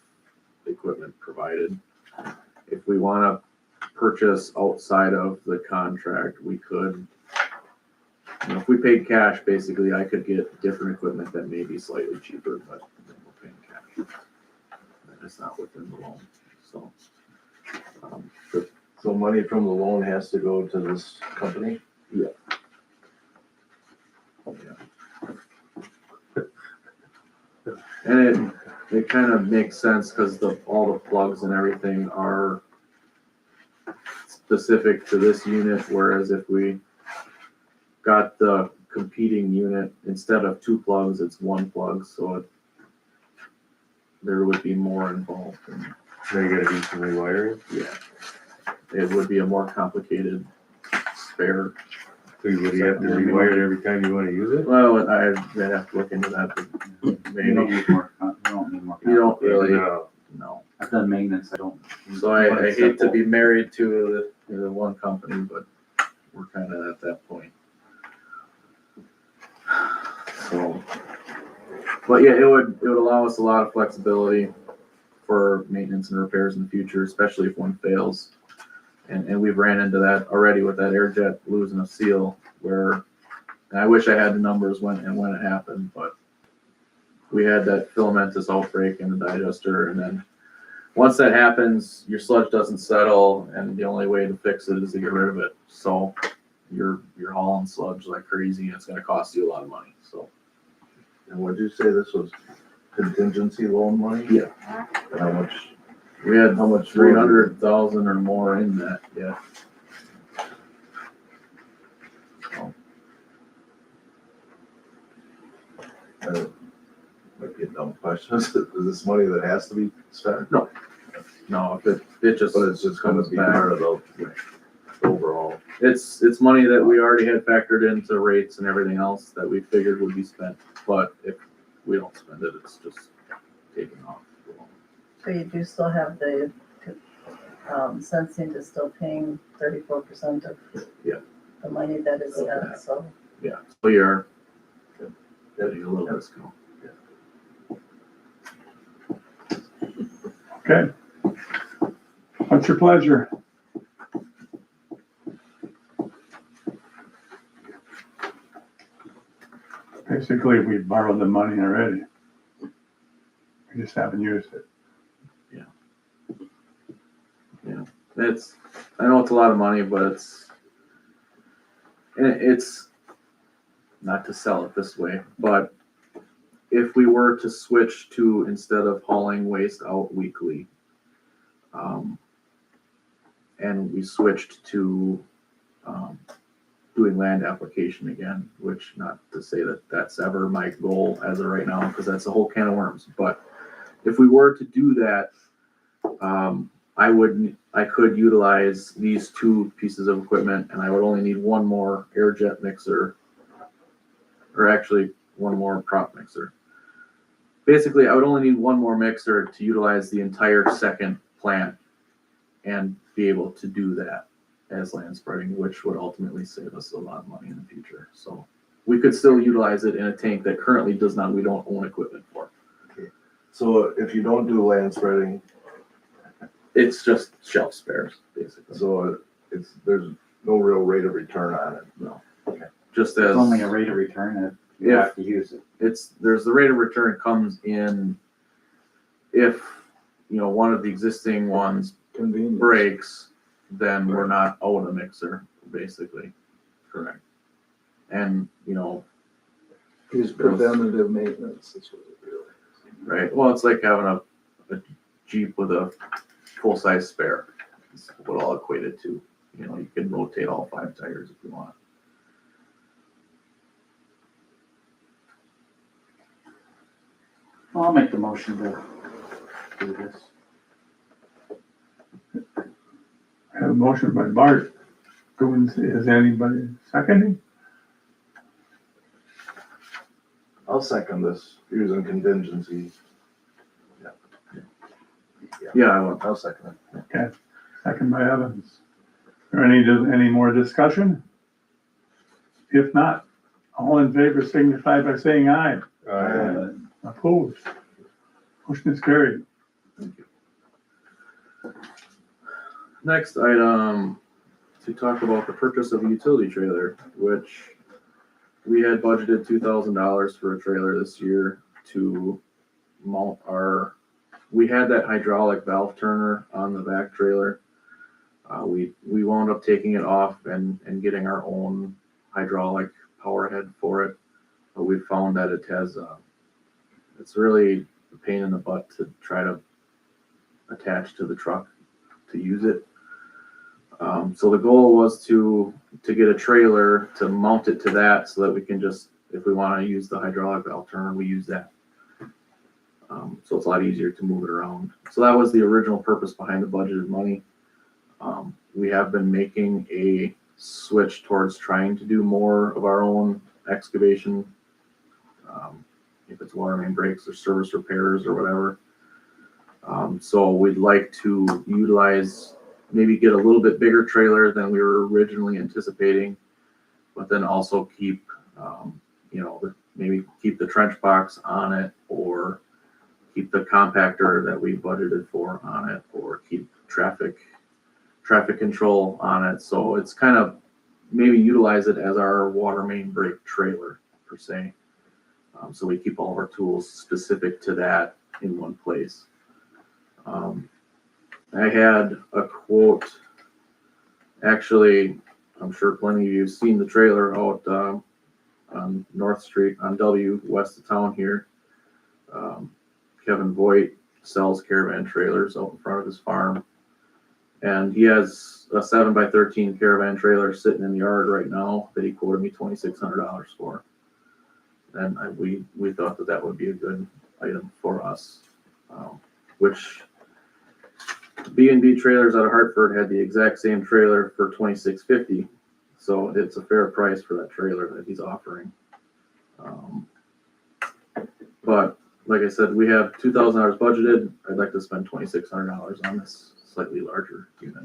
equipment provided. If we want to purchase outside of the contract, we could. If we paid cash, basically, I could get different equipment that may be slightly cheaper, but we're paying cash. And it's not within the loan. So money from the loan has to go to this company? Yeah. And it kind of makes sense because all the plugs and everything are specific to this unit, whereas if we got the competing unit, instead of 2 plugs, it's 1 plug, so there would be more involved. Now you gotta do some rewiring. Yeah, it would be a more complicated spare. So would you have to rewire it every time you want to use it? Well, I'd have to look into that. Maybe You don't need more. you don't really No. know. I've done maintenance. I don't. So I hate to be married to the one company, but we're kind of at that point. So, but yeah, it would allow us a lot of flexibility. for maintenance and repairs in the future, especially if one fails. And we've ran into that already with that air jet losing a seal where, and I wish I had the numbers when it happened, but we had that filamentous outbreak in the digester, and then once that happens, your sludge doesn't settle, and the only way to fix it is to get rid of it. So you're hauling sludge like crazy, and it's going to cost you a lot of money. So, And would you say this was contingency loan money? yeah, And how much? we had How much? 300,000 or more in that. Yeah. So, Might be a dumb question. Is this money that has to be spent? no, if it just, But it's just gonna comes be back. part of the overall. It's money that we already had factored into rates and everything else that we figured would be spent. But if we don't spend it, it's just taken off. So you do still have the, sensing is still paying 34% of Yeah. the money that is spent, so. Yeah, so you're getting a little discount. Okay. What's your pleasure? Basically, we borrowed the money already. We just haven't used it. I know it's a lot of money, but it's not to sell it this way, but if we were to switch to, instead of hauling waste out weekly, and we switched to doing land application again, which, not to say that that's ever my goal as of right now, because that's a whole can of worms, but if we were to do that, I could utilize these two pieces of equipment, and I would only need one more air jet mixer, or actually one more prop mixer. Basically, I would only need one more mixer to utilize the entire second plant and be able to do that as land spreading, which would ultimately save us a lot of money in the future. So we could still utilize it in a tank that currently we don't own equipment for. So if you don't do land spreading, It's just shelf spares, basically. so there's no real rate of return on it. No. Just as It's only a rate of return if you Yeah. have to use it. there's the rate of return comes in if, one of the existing ones Convenient. breaks, then we're not owed a mixer, basically. Correct. And, Is preventative maintenance, that's what it really is. right, well, it's like having a Jeep with a full-size spare. It's what all equated to. You can rotate all 5 tires if you want. Well, I'll make the motion to do this. I have a motion by Bart. Is anybody seconding? I'll second this using contingency. Yeah, I want. I'll second it. Second by Evans. Is there any more discussion? If not, all in favor signify by saying aye. Opposed? Motion is carried. Next item, to talk about the purchase of a utility trailer, which we had budgeted $2,000 for a trailer this year to mount we had that hydraulic valve turner on the back trailer. We wound up taking it off and getting our own hydraulic power head for it. But we found that it's really a pain in the butt to try to attach to the truck to use it. So the goal was to get a trailer to mount it to that so that we can just, if we want to use the hydraulic valve turner, we use that. So it's a lot easier to move it around. So that was the original purpose behind the budgeted money. We have been making a switch towards trying to do more of our own excavation. If it's water main breaks or service repairs or whatever. So we'd like to utilize, maybe get a little bit bigger trailer than we were originally anticipating, but then also keep, maybe keep the trench box on it, or keep the compactor that we budgeted for on it, or keep traffic control on it. So it's kind of maybe utilize it as our water main break trailer per se. So we keep all of our tools specific to that in one place. I had a quote, actually, I'm sure plenty of you have seen the trailer out on North Street on W, west of town here. Kevin Voigt sells caravan trailers out in front of his farm. And he has a 7x13 caravan trailer sitting in the yard right now that he quoted me $2,600 for. And we thought that would be a good item for us, which B&B Trailers out of Hartford had the exact same trailer for $2,650. So it's a fair price for that trailer that he's offering. But like I said, we have $2,000 budgeted. I'd like to spend $2,600 on this slightly larger unit.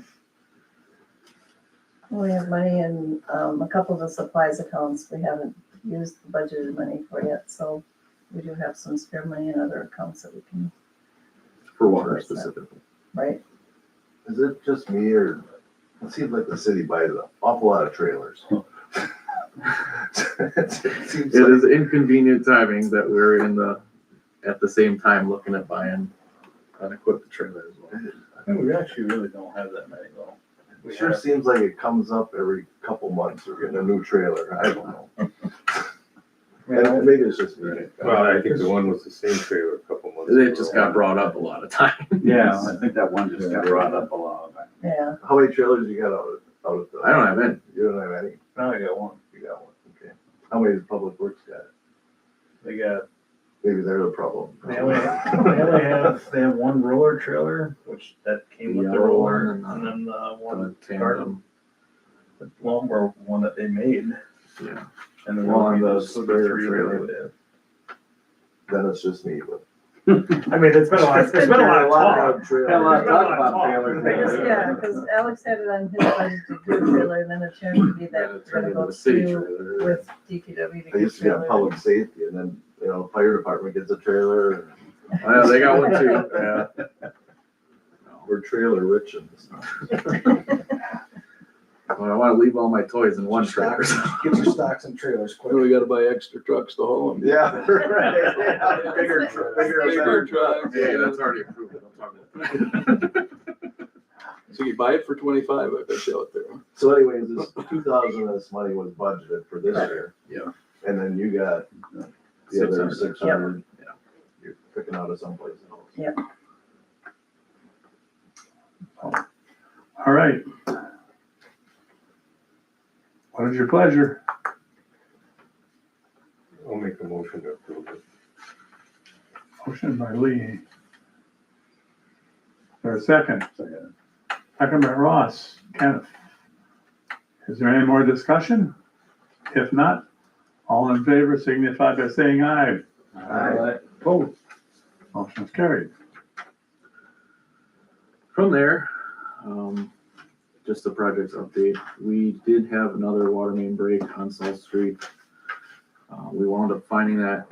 We have money in a couple of the supplies accounts we haven't used the budgeted money for yet, so we do have some spare money in other accounts that we can, For water specifically. right? Is it just me, or it seems like the city buys an awful lot of trailers? It seems It like- is inconvenient timing that we're at the same time looking at buying an equipped trailer as well. I think we actually really don't have that many though. It sure seems like it comes up every couple months, we're getting a new trailer, I don't know. And maybe it's just me. Well, I think the one was the same trailer a couple months ago. It just got brought up a lot of times. Yeah, I think that one just got brought up a lot. Yeah, How many trailers you got out of the? I don't have any. You don't have any? Now I got one. You got one, okay. How many does Public Works got? They got, Maybe they're the problem. they only have one roller trailer, which that came with the Yellow roller, one and then one Tandem, the lawnmower one that they made. yeah. And then Well, on the so spare three that trailer. they would have. Then it's just me, but. I mean, it's been a lot of talk. Had a lot of talk There's been a lot about of trailers. talk. yeah, because Alex had it on his budget to do a trailer, and then it turned to be And that it we're turned gonna into go a city through trailer. with DPW to I get used to get trailer. public safety, and then, fire department gets a trailer, and Yeah, they got one too, yeah. we're trailer rich and stuff. Well, I want to leave all my toys in one trailer. Get your stocks and trailers quick. We gotta buy extra trucks to haul them. Yeah, right. Yeah, Bigger, Bigger bigger. trucks. Yeah, that's already approved. Don't talk about So you buy it for 25, I bet you out there. So anyways, this 2,000 of this money was budgeted for this year. Yeah. And then you got the other 600. 600. Yeah. You're picking out of someplace else. Yeah. All right. What is your pleasure? I'll make a motion to approve it. Motion by Lee. Is there a second? Second by Ross. Kenneth. Is there any more discussion? If not, all in favor signify by saying aye. Aye. Opposed? Motion is carried. From there, just a project update. We did have another water main break on South Street. We wound up finding that,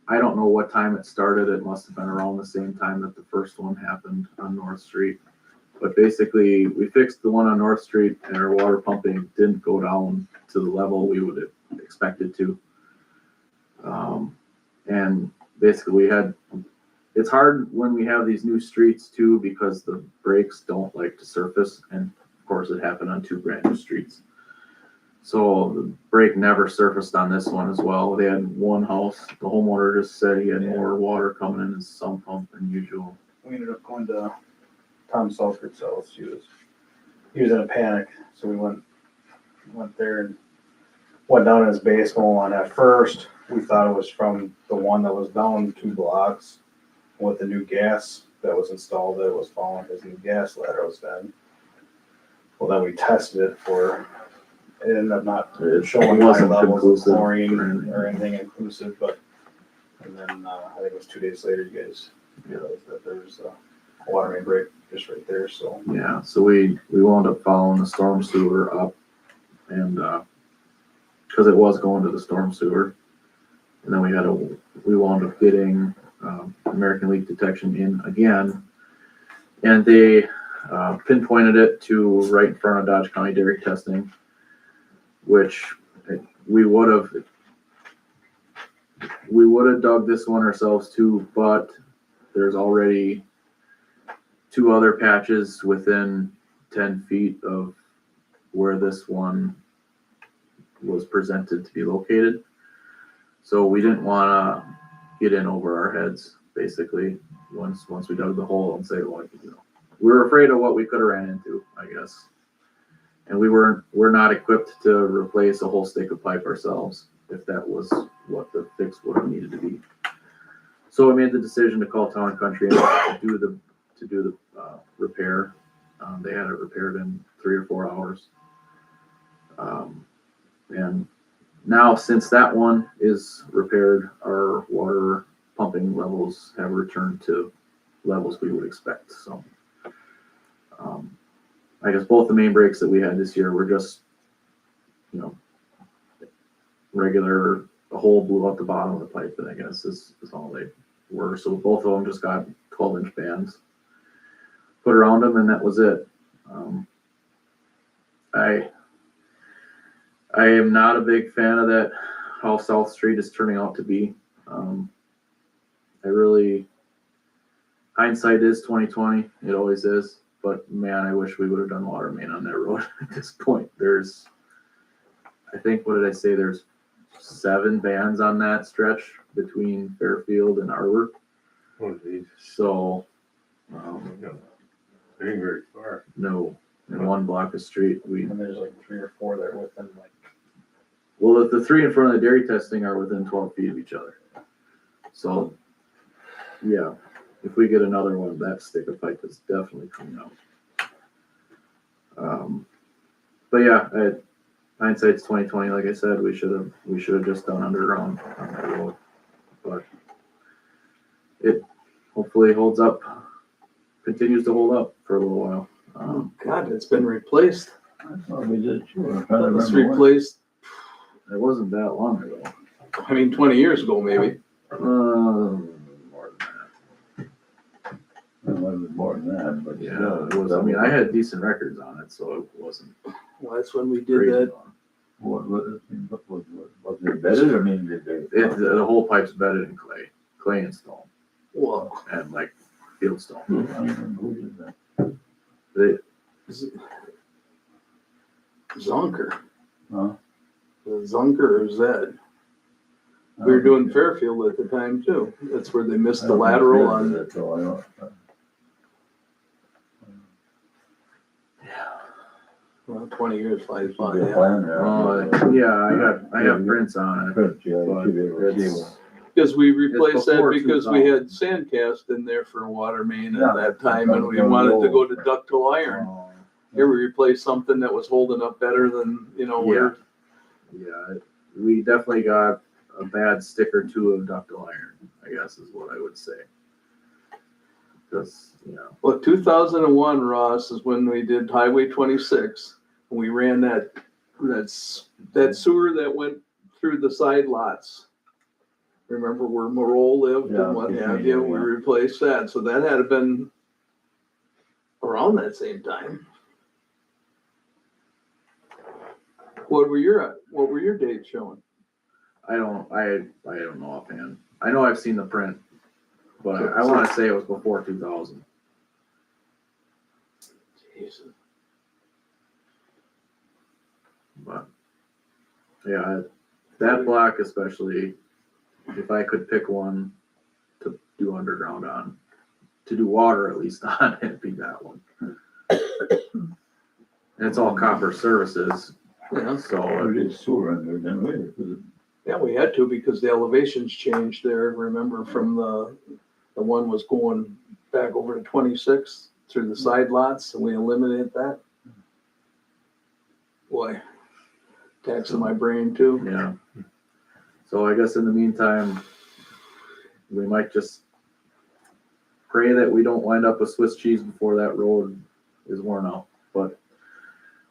I don't know what time it started. It must have been around the same time that the first one happened on North Street. But basically, we fixed the one on North Street and our water pumping didn't go down to the level we would have expected to. And basically it's hard when we have these new streets too, because the breaks don't like to surface. And of course it happened on two brand new streets. So the break never surfaced on this one as well. They had one house, the homeowner just said he had more water coming in his sump pump than usual. We ended up going to Tom Salford's house. He was in a panic, so we went there and went down in his basement. And at first, we thought it was from the one that was down 2 blocks with the new gas that was installed. That was following his new gas ladder was done. Well, then we tested it for. It ended up not showing high wasn't levels of conclusive chlorine or anything. or anything inclusive, but. And then I think it was 2 days later, you guys realized that there was a water main break just right there, so. Yeah, so we wound up following the storm sewer up and, cause it was going to the storm sewer. And then we wound up getting, American Leak Detection in again. And they pinpointed it to right in front of Dodge County Dairy Testing, which we would have dug this one ourselves too, but there's already 2 other patches within 10 feet of where this one was presented to be located. So we didn't want to get in over our heads, basically, once we dug the hole and say, well, you know, we were afraid of what we could have ran into, I guess. And we're not equipped to replace a whole stick of pipe ourselves, if that was what the fix would have needed to be. So we made the decision to call Town and Country to do the repair. They had it repaired in 3 or 4 hours. And now, since that one is repaired, our water pumping levels have returned to levels we would expect. So, I guess both the main breaks that we had this year were just, you know, regular, a hole blew out the bottom of the pipe, and I guess is all they were. So both of them just got 12-inch bands put around them, and that was it. I am not a big fan of that, how South Street is turning out to be. Hindsight is 2020. It always is. But man, I wish we would have done water main on that road at this point. I think, what did I say? There's 7 bands on that stretch between Fairfield and Arbor. Oh, geez. So, It ain't very far. no, in one block of street, And there's like 3 or 4 that are within like. well, the 3 in front of the dairy testing are within 12 feet of each other. So, yeah, if we get another one, that stick of pipe is definitely coming out. But yeah, hindsight's 2020. Like I said, we should have just done underground on that road. But it hopefully holds up, continues to hold up for a little while. God, it's been replaced. I thought we did too. I'm trying to That was remember when. replaced, It wasn't that long ago. I mean, 20 years ago, maybe. More than that. It was more than that, but Yeah, still, it was. I mean, I had decent records on it, so it wasn't Well, that's when we did crazy that. long. Was it embedded? I mean, did they? The whole pipe's bedded in clay and stone, Well, and like field I stone. don't remember who did that. They, Zonker. Huh? Zonker or Zed. We were doing Fairfield at the time too. That's where they missed the lateral on. That's all I know. Well, 20 years flies by. Good Yeah. plan there. yeah, I have prints on it, Prints, yeah, you but should be able to see it's, one. Because we replaced that before because we 2000. had sand cast in there for water main Yeah. at that time, and we wanted to go to ductile iron. Here we replaced something that was holding up better than, we're. Yeah, we definitely got a bad stick or 2 of ductile iron, I guess is what I would say. Because, Well, 2001, Ross, is when we did Highway 26, and we ran that sewer that went through the side lots. Remember where Moreau lived Yeah, and what yeah, have you? yeah. We replaced that, so that had been around that same time. What were your dates showing? I don't know offhand. I know I've seen the print, but I want to say it was before 2000. Jesus. But yeah, that block especially, if I could pick one to do underground on, to do water at least on, it'd be that one. And it's all copper services, Yeah. so We did sewer under there, didn't we? Yeah, we had to because the elevations changed there. Remember from the one was going back over to 26 through the side lots, and we eliminated that. Boy, taxing my brain too. yeah. So I guess in the meantime, we might just pray that we don't wind up with Swiss cheese before that road is worn out, but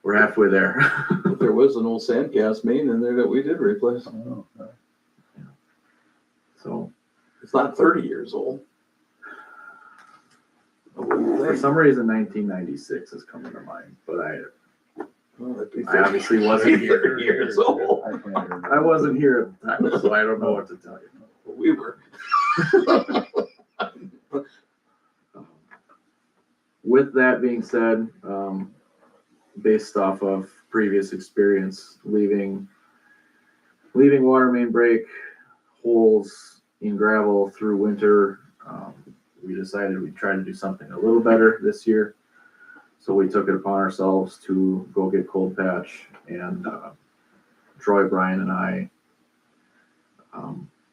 we're halfway there. But there was an old sand cast main in there that we did replace. Oh, okay. So It's not 30 years old. I wouldn't For think. some reason, 1996 is coming to mind, but Well, it'd be I obviously wasn't here. 30 years old. I wasn't here at the time, so I don't know what to tell you. We were. With that being said, based off of previous experience, leaving water main break holes in gravel through winter, we decided we'd try to do something a little better this year. So we took it upon ourselves to go get cold patch, and Troy, Brian, and I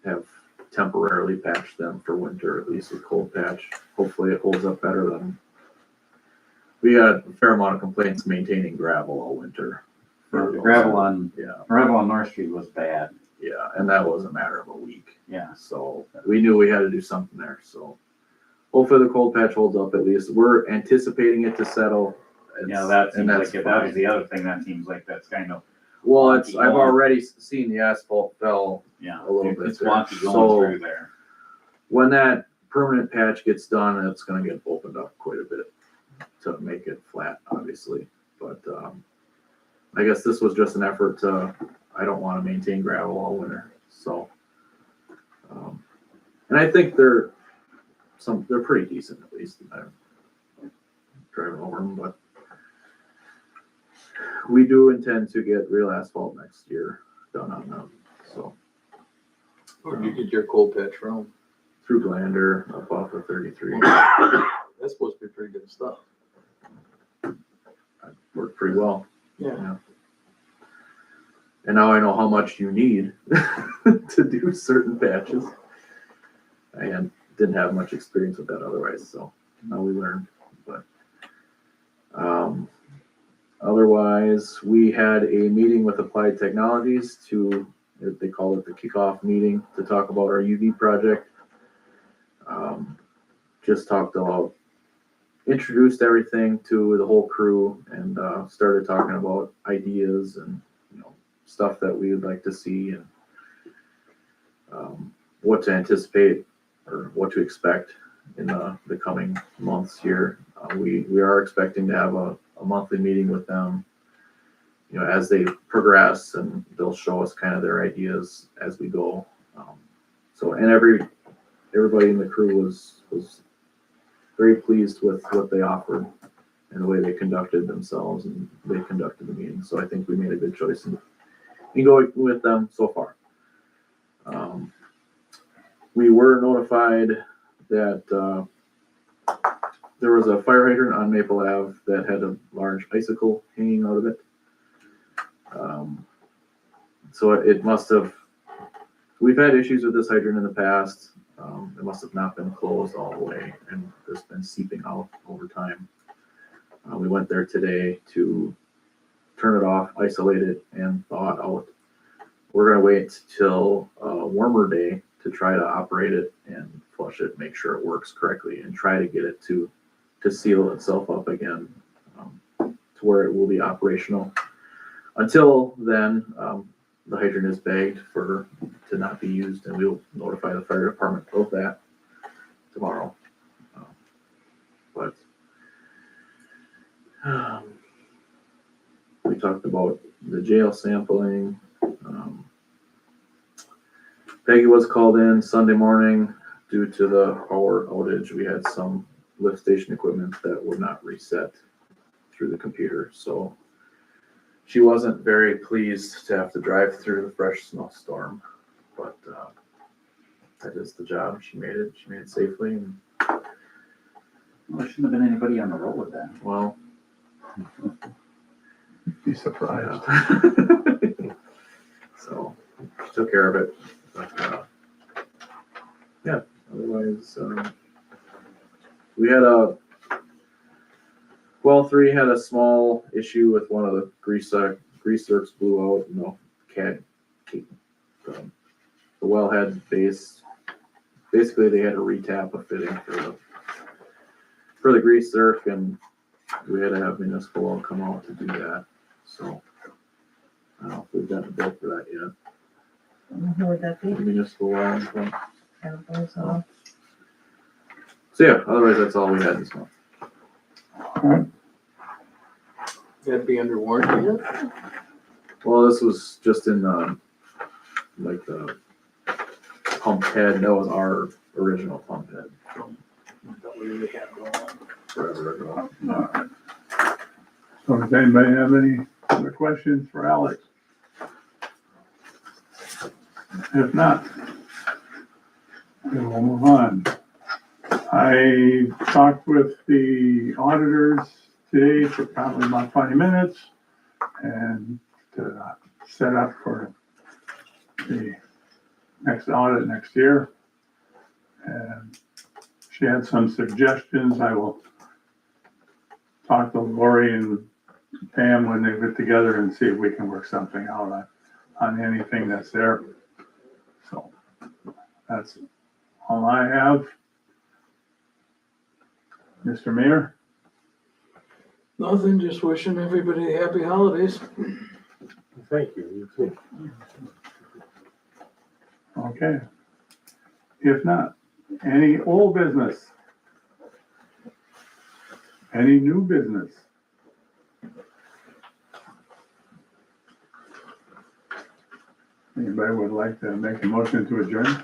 have temporarily patched them for winter, at least with cold patch. Hopefully it holds up better than. We had a fair amount of complaints maintaining gravel all winter. The gravel on North Street was bad. Yeah, and that was a matter of a week. Yeah. So we knew we had to do something there. So hopefully the cold patch holds up at least. We're anticipating it to settle. Yeah, that seems like that's if that was fine. the other thing, that seems like that's kind of, Well, wonky I've going. already seen the asphalt fell yeah, a little bit it's there. wonky going So- through there. when that permanent patch gets done, it's gonna get opened up quite a bit to make it flat, obviously. But I guess this was just an effort to, I don't wanna maintain gravel all winter, so. And I think they're pretty decent at least. I'm driving over them, but we do intend to get real asphalt next year done on them, so. Where'd you get your cold patch from? Through Glander, up off of 33. That's supposed to be pretty good stuff. Worked pretty well. Yeah. And now I know how much you need to do certain patches. I didn't have much experience with that otherwise, so now we learned. But otherwise, we had a meeting with Applied Technologies they call it the kickoff meeting, to talk about our UV project. Just talked about, introduced everything to the whole crew, and started talking about ideas and stuff that we would like to see, and what to anticipate or what to expect in the coming months here. We are expecting to have a monthly meeting with them, as they progress, and they'll show us kind of their ideas as we go. And everybody in the crew was very pleased with what they offered and the way they conducted themselves and they conducted the meeting. So I think we made a good choice in going with them so far. We were notified that there was a fire hydrant on Maple Ave that had a large icicle hanging out of it. So it must have, we've had issues with this hydrant in the past. It must have not been closed all the way, and it's been seeping out over time. We went there today to turn it off, isolate it, and thaw it out. We're gonna wait till a warmer day to try to operate it and flush it, make sure it works correctly, and try to get it to seal itself up again, to where it will be operational. Until then, the hydrant is bagged to not be used, and we'll notify the fire department of that tomorrow. But we talked about the jail sampling. Peggy was called in Sunday morning due to the power outage. We had some lift station equipment that would not reset through the computer, so she wasn't very pleased to have to drive through the fresh snowstorm, but that is the job. She made it safely, and Well, there shouldn't have been anybody on the road then. well, Be surprised. so she took care of it. But yeah, otherwise, we had Well3 had a small issue with one of the grease zerks blew out, the wellhead base. Basically, they had to retap a fitting for the grease zerk, and we had to have municipal oil come out to do that. So I don't know if we've got a bill for that yet. Who would that be? Municipal oil. So, So yeah, otherwise that's all we had this month. Alright, That'd be under warranty yet? Well, this was just in like the pump head. That was our original pump head from That we really have going on. forever ago. alright. So does anybody have any other questions for Alex? If not, then we'll move on. I talked with the auditors today for probably about 20 minutes and to set up for the next audit next year. And she had some suggestions. I will talk to Lori and Pam when they get together and see if we can work something out on anything that's there. So that's all I have. Mr. Mayor? Nothing, just wishing everybody happy holidays. Thank you, you too. Okay. If not, any old business? Any new business? Anybody would like to make a motion to adjourn?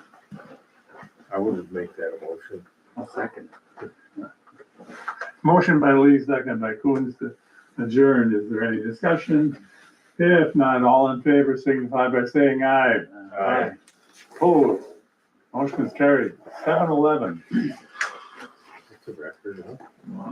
I wouldn't make that a motion. I'll second. Motion by Lee, second by Coons to adjourn. Is there any discussion? If not, all in favor signify by saying aye. Aye. Opposed? Motion is carried. 7-11. That's a record, huh?